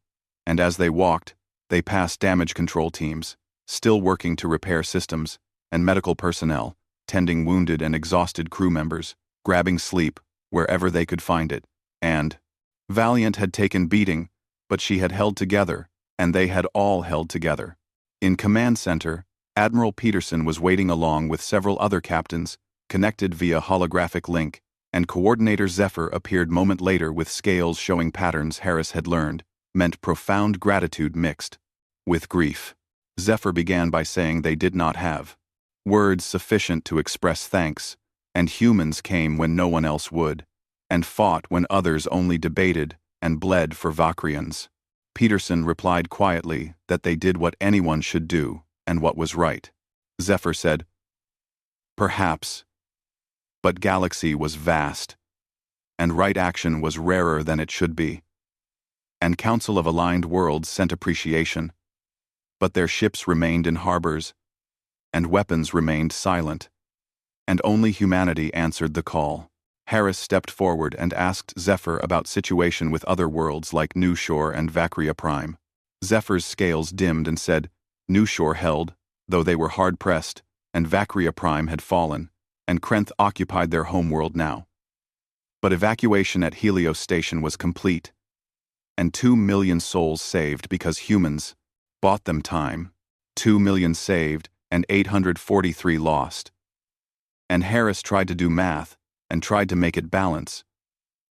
A: and as they walked, they passed damage control teams, still working to repair systems, and medical personnel, tending wounded and exhausted crew members, grabbing sleep wherever they could find it, and Valiant had taken beating, but she had held together, and they had all held together. In Command Center, Admiral Peterson was waiting along with several other captains, connected via holographic link, and Coordinator Zephyr appeared moment later with scales showing patterns Harris had learned, meant profound gratitude mixed with grief. Zephyr began by saying they did not have words sufficient to express thanks, and humans came when no one else would, and fought when others only debated and bled for Vakrians. Peterson replied quietly that they did what anyone should do and what was right. Zephyr said, "Perhaps, but galaxy was vast, and right action was rarer than it should be. And Council of Aligned Worlds sent appreciation, but their ships remained in harbors, and weapons remained silent, and only humanity answered the call." Harris stepped forward and asked Zephyr about situation with other worlds like New Shore and Vakria Prime. Zephyr's scales dimmed and said, New Shore held, though they were hard-pressed, and Vakria Prime had fallen, and Krenth occupied their homeworld now. But evacuation at Helios Station was complete, and 2 million souls saved because humans bought them time. 2 million saved and 843 lost. And Harris tried to do math and tried to make it balance,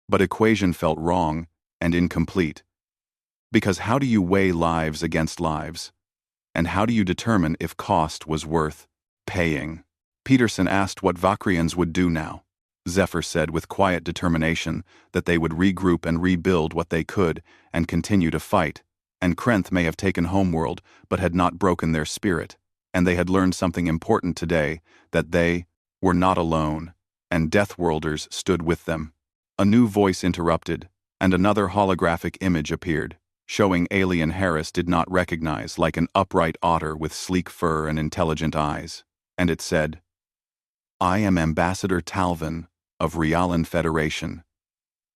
A: but equation felt wrong and incomplete. Because how do you weigh lives against lives? And how do you determine if cost was worth paying? Peterson asked what Vakrians would do now. Zephyr said with quiet determination that they would regroup and rebuild what they could and continue to fight. And Krenth may have taken homeworld but had not broken their spirit, and they had learned something important today, that they were not alone, and Deathworlders stood with them. A new voice interrupted, and another holographic image appeared, showing alien Harris did not recognize, like an upright otter with sleek fur and intelligent eyes. And it said, "I am Ambassador Talvin of Realan Federation,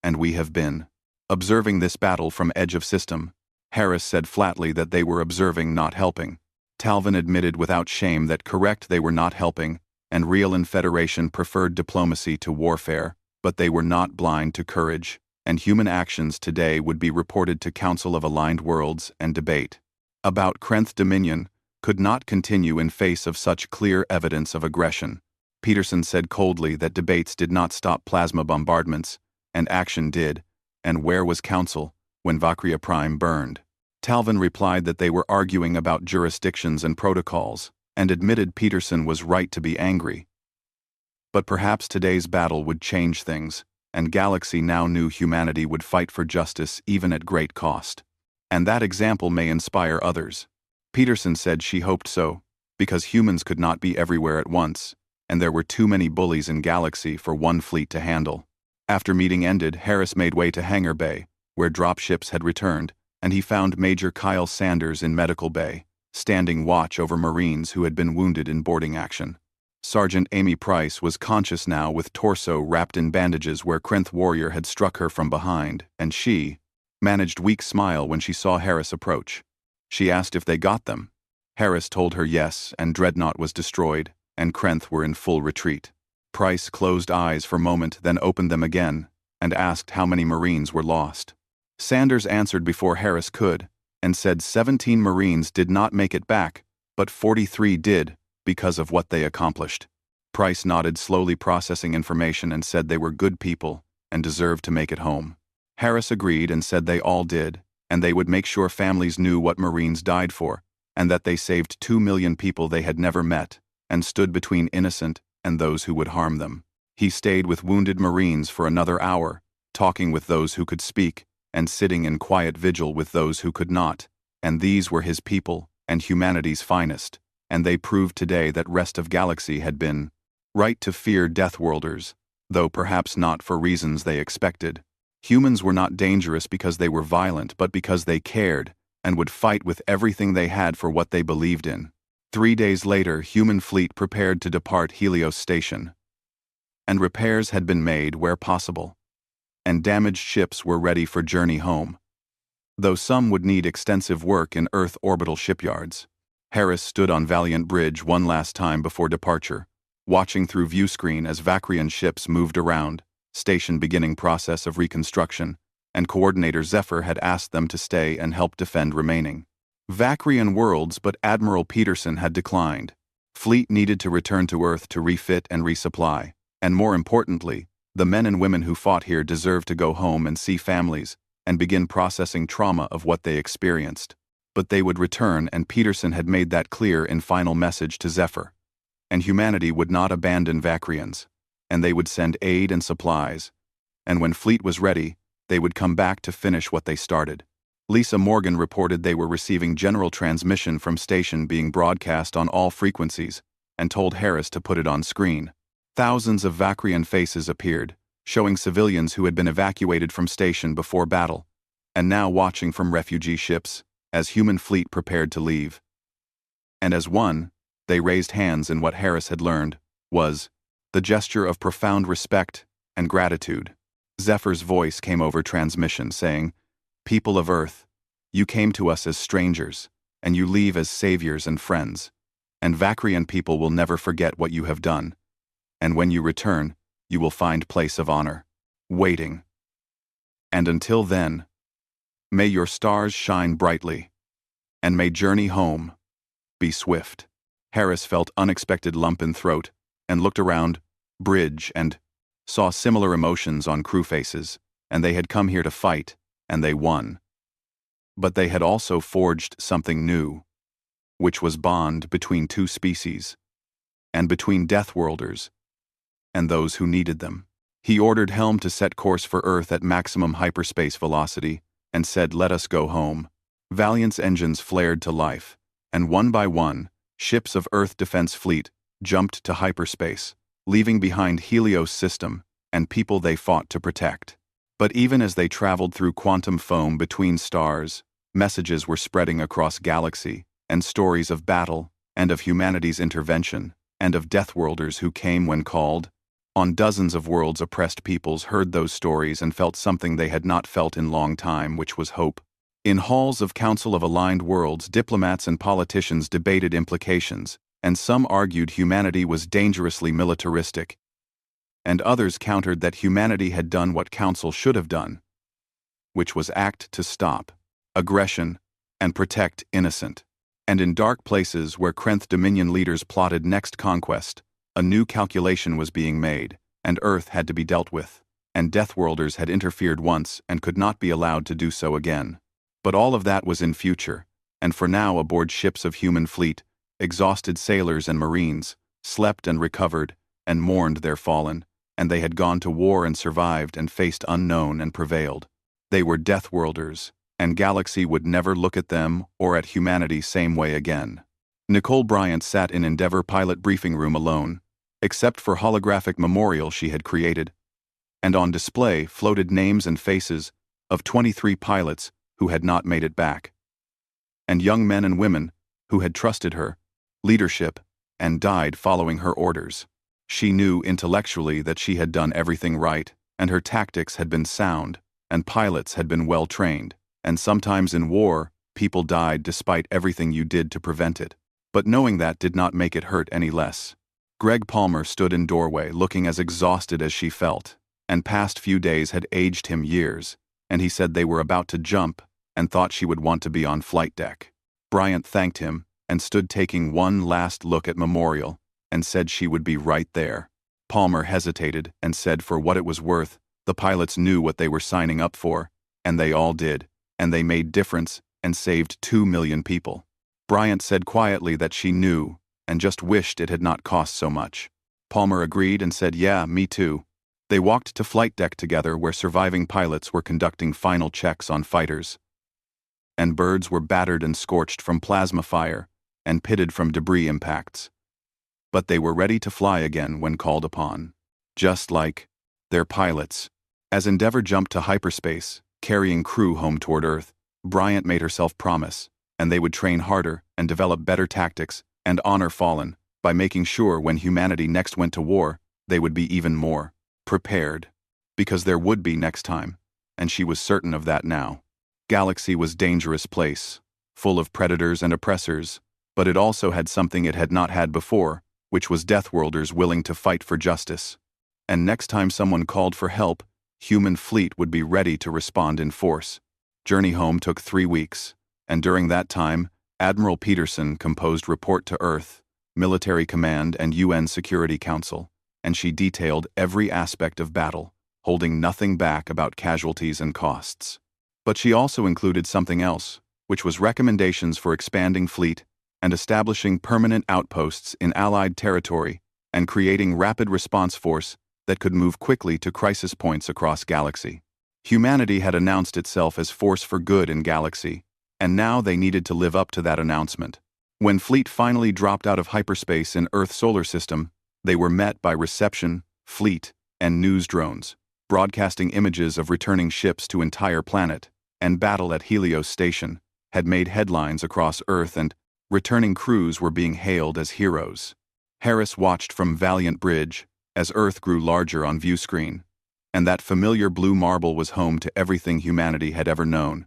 A: and we have been observing this battle from edge of system." Harris said flatly that they were observing, not helping. Talvin admitted without shame that correct, they were not helping, and Realan Federation preferred diplomacy to warfare, but they were not blind to courage, and human actions today would be reported to Council of Aligned Worlds, and debate about Krenth Dominion could not continue in face of such clear evidence of aggression. Peterson said coldly that debates did not stop plasma bombardments, and action did, and where was Council when Vakria Prime burned? Talvin replied that they were arguing about jurisdictions and protocols, and admitted Peterson was right to be angry. But perhaps today's battle would change things, and Galaxy now knew humanity would fight for justice even at great cost. And that example may inspire others. Peterson said she hoped so, because humans could not be everywhere at once, and there were too many bullies in Galaxy for one fleet to handle. After meeting ended, Harris made way to Hangar Bay, where dropships had returned, and he found Major Kyle Sanders in Medical Bay, standing watch over Marines who had been wounded in boarding action. Sergeant Amy Price was conscious now, with torso wrapped in bandages where Krenth Warrior had struck her from behind, and she managed weak smile when she saw Harris approach. She asked if they got them. Harris told her yes, and Dreadnought was destroyed, and Krenth were in full retreat. Price closed eyes for a moment, then opened them again, and asked how many Marines were lost. Sanders answered before Harris could, and said 17 Marines did not make it back, but 43 did, because of what they accomplished. Price nodded, slowly processing information, and said they were good people and deserved to make it home. Harris agreed and said they all did, and they would make sure families knew what Marines died for, and that they saved 2 million people they had never met, and stood between innocent and those who would harm them. He stayed with wounded Marines for another hour, talking with those who could speak, and sitting in quiet vigil with those who could not, and these were his people, and humanity's finest, and they proved today that rest of Galaxy had been right to fear Deathworlders, though perhaps not for reasons they expected. Humans were not dangerous because they were violent, but because they cared, and would fight with everything they had for what they believed in. 3 days later, human fleet prepared to depart Helios Station, and repairs had been made where possible, and damaged ships were ready for journey home, though some would need extensive work in Earth orbital shipyards. Harris stood on Valiant Bridge one last time before departure, watching through viewscreen as Vakrian ships moved around, station beginning process of reconstruction, and Coordinator Zephyr had asked them to stay and help defend remaining Vakrian worlds, but Admiral Peterson had declined. Fleet needed to return to Earth to refit and resupply, and more importantly, the men and women who fought here deserved to go home and see families, and begin processing trauma of what they experienced. But they would return, and Peterson had made that clear in final message to Zephyr. And humanity would not abandon Vakrians, and they would send aid and supplies, and when fleet was ready, they would come back to finish what they started. Lisa Morgan reported they were receiving general transmission from station being broadcast on all frequencies, and told Harris to put it on screen. Thousands of Vakrian faces appeared, showing civilians who had been evacuated from station before battle, and now watching from refugee ships, as human fleet prepared to leave. And as one, they raised hands in what Harris had learned was the gesture of profound respect and gratitude. Zephyr's voice came over transmission saying, "People of Earth, you came to us as strangers, and you leave as saviors and friends, and Vakrian people will never forget what you have done, and when you return, you will find place of honor, waiting. And until then, May your stars shine brightly, and may journey home be swift. Harris felt unexpected lump in throat and looked around bridge and saw similar emotions on crew faces, and they had come here to fight, and they won. But they had also forged something new, which was bond between two species, and between Deathworlders and those who needed them. He ordered Helm to set course for Earth at maximum hyperspace velocity and said, "Let us go home." Valiant's engines flared to life, and one by one, ships of Earth Defense Fleet jumped to hyperspace, leaving behind Helios system and people they fought to protect. But even as they traveled through quantum foam between stars, messages were spreading across galaxy, and stories of battle, and of humanity's intervention, and of Deathworlders who came when called. On dozens of worlds, oppressed peoples heard those stories and felt something they had not felt in long time, which was hope. In halls of Council of Aligned Worlds, diplomats and politicians debated implications, and some argued humanity was dangerously militaristic, and others countered that humanity had done what Council should have done, which was act to stop aggression and protect innocent. And in dark places where Krenth Dominion leaders plotted next conquest, a new calculation was being made, and Earth had to be dealt with, and Deathworlders had interfered once and could not be allowed to do so again. But all of that was in future, and for now aboard ships of human fleet, exhausted sailors and marines slept and recovered and mourned their fallen, and they had gone to war and survived and faced unknown and prevailed. They were Deathworlders, and Galaxy would never look at them or at humanity same way again. Nicole Bryant sat in Endeavour pilot briefing room alone, except for holographic memorial she had created, and on display floated names and faces of 23 pilots who had not made it back, and young men and women who had trusted her leadership and died following her orders. She knew intellectually that she had done everything right, and her tactics had been sound, and pilots had been well trained, and sometimes in war, people died despite everything you did to prevent it. But knowing that did not make it hurt any less. Greg Palmer stood in doorway looking as exhausted as she felt, and past few days had aged him years, and he said they were about to jump and thought she would want to be on flight deck. Bryant thanked him and stood taking one last look at Memorial and said she would be right there. Palmer hesitated and said for what it was worth, the pilots knew what they were signing up for, and they all did, and they made difference and saved 2 million people. Bryant said quietly that she knew and just wished it had not cost so much. Palmer agreed and said, "Yeah, me too." They walked to flight deck together where surviving pilots were conducting final checks on fighters, and birds were battered and scorched from plasma fire and pitted from debris impacts. But they were ready to fly again when called upon, just like their pilots. As Endeavour jumped to hyperspace, carrying crew home toward Earth, Bryant made herself promise, and they would train harder and develop better tactics and honor fallen by making sure when humanity next went to war, they would be even more prepared, because there would be next time, and she was certain of that now. Galaxy was a dangerous place, full of predators and oppressors, but it also had something it had not had before, which was Deathworlders willing to fight for justice. And next time someone called for help, human fleet would be ready to respond in force. Journey home took 3 weeks, and during that time, Admiral Peterson composed report to Earth, Military Command and UN Security Council, and she detailed every aspect of battle, holding nothing back about casualties and costs. But she also included something else, which was recommendations for expanding fleet and establishing permanent outposts in Allied territory and creating rapid response force that could move quickly to crisis points across Galaxy. Humanity had announced itself as force for good in Galaxy, and now they needed to live up to that announcement. When fleet finally dropped out of hyperspace in Earth's solar system, they were met by reception, fleet, and news drones, broadcasting images of returning ships to entire planet, and battle at Helios Station had made headlines across Earth, and returning crews were being hailed as heroes. Harris watched from Valiant Bridge as Earth grew larger on view screen, and that familiar blue marble was home to everything humanity had ever known.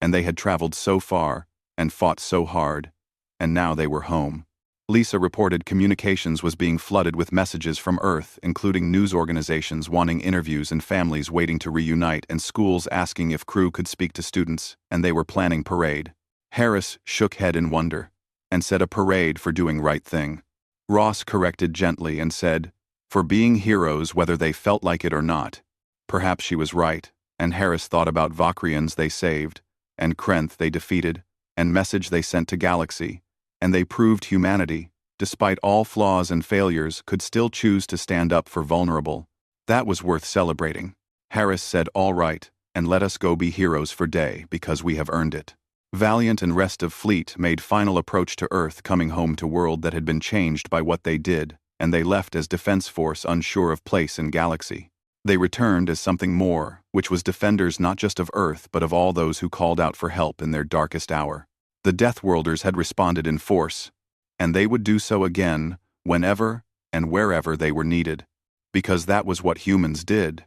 A: And they had traveled so far and fought so hard, and now they were home. Lisa reported communications was being flooded with messages from Earth, including news organizations wanting interviews and families waiting to reunite and schools asking if crew could speak to students, and they were planning parade. Harris shook head in wonder and said a parade for doing right thing. Ross corrected gently and said, for being heroes whether they felt like it or not. Perhaps she was right, and Harris thought about Vakrians they saved, and Krenth they defeated, and message they sent to Galaxy, and they proved humanity, despite all flaws and failures, could still choose to stand up for vulnerable. That was worth celebrating. Harris said all right, and let us go be heroes for day because we have earned it. Valiant and rest of fleet made final approach to Earth, coming home to world that had been changed by what they did, and they left as defense force unsure of place in Galaxy. They returned as something more, which was defenders not just of Earth but of all those who called out for help in their darkest hour. The Deathworlders had responded in force, and they would do so again, whenever and wherever they were needed, because that was what humans did.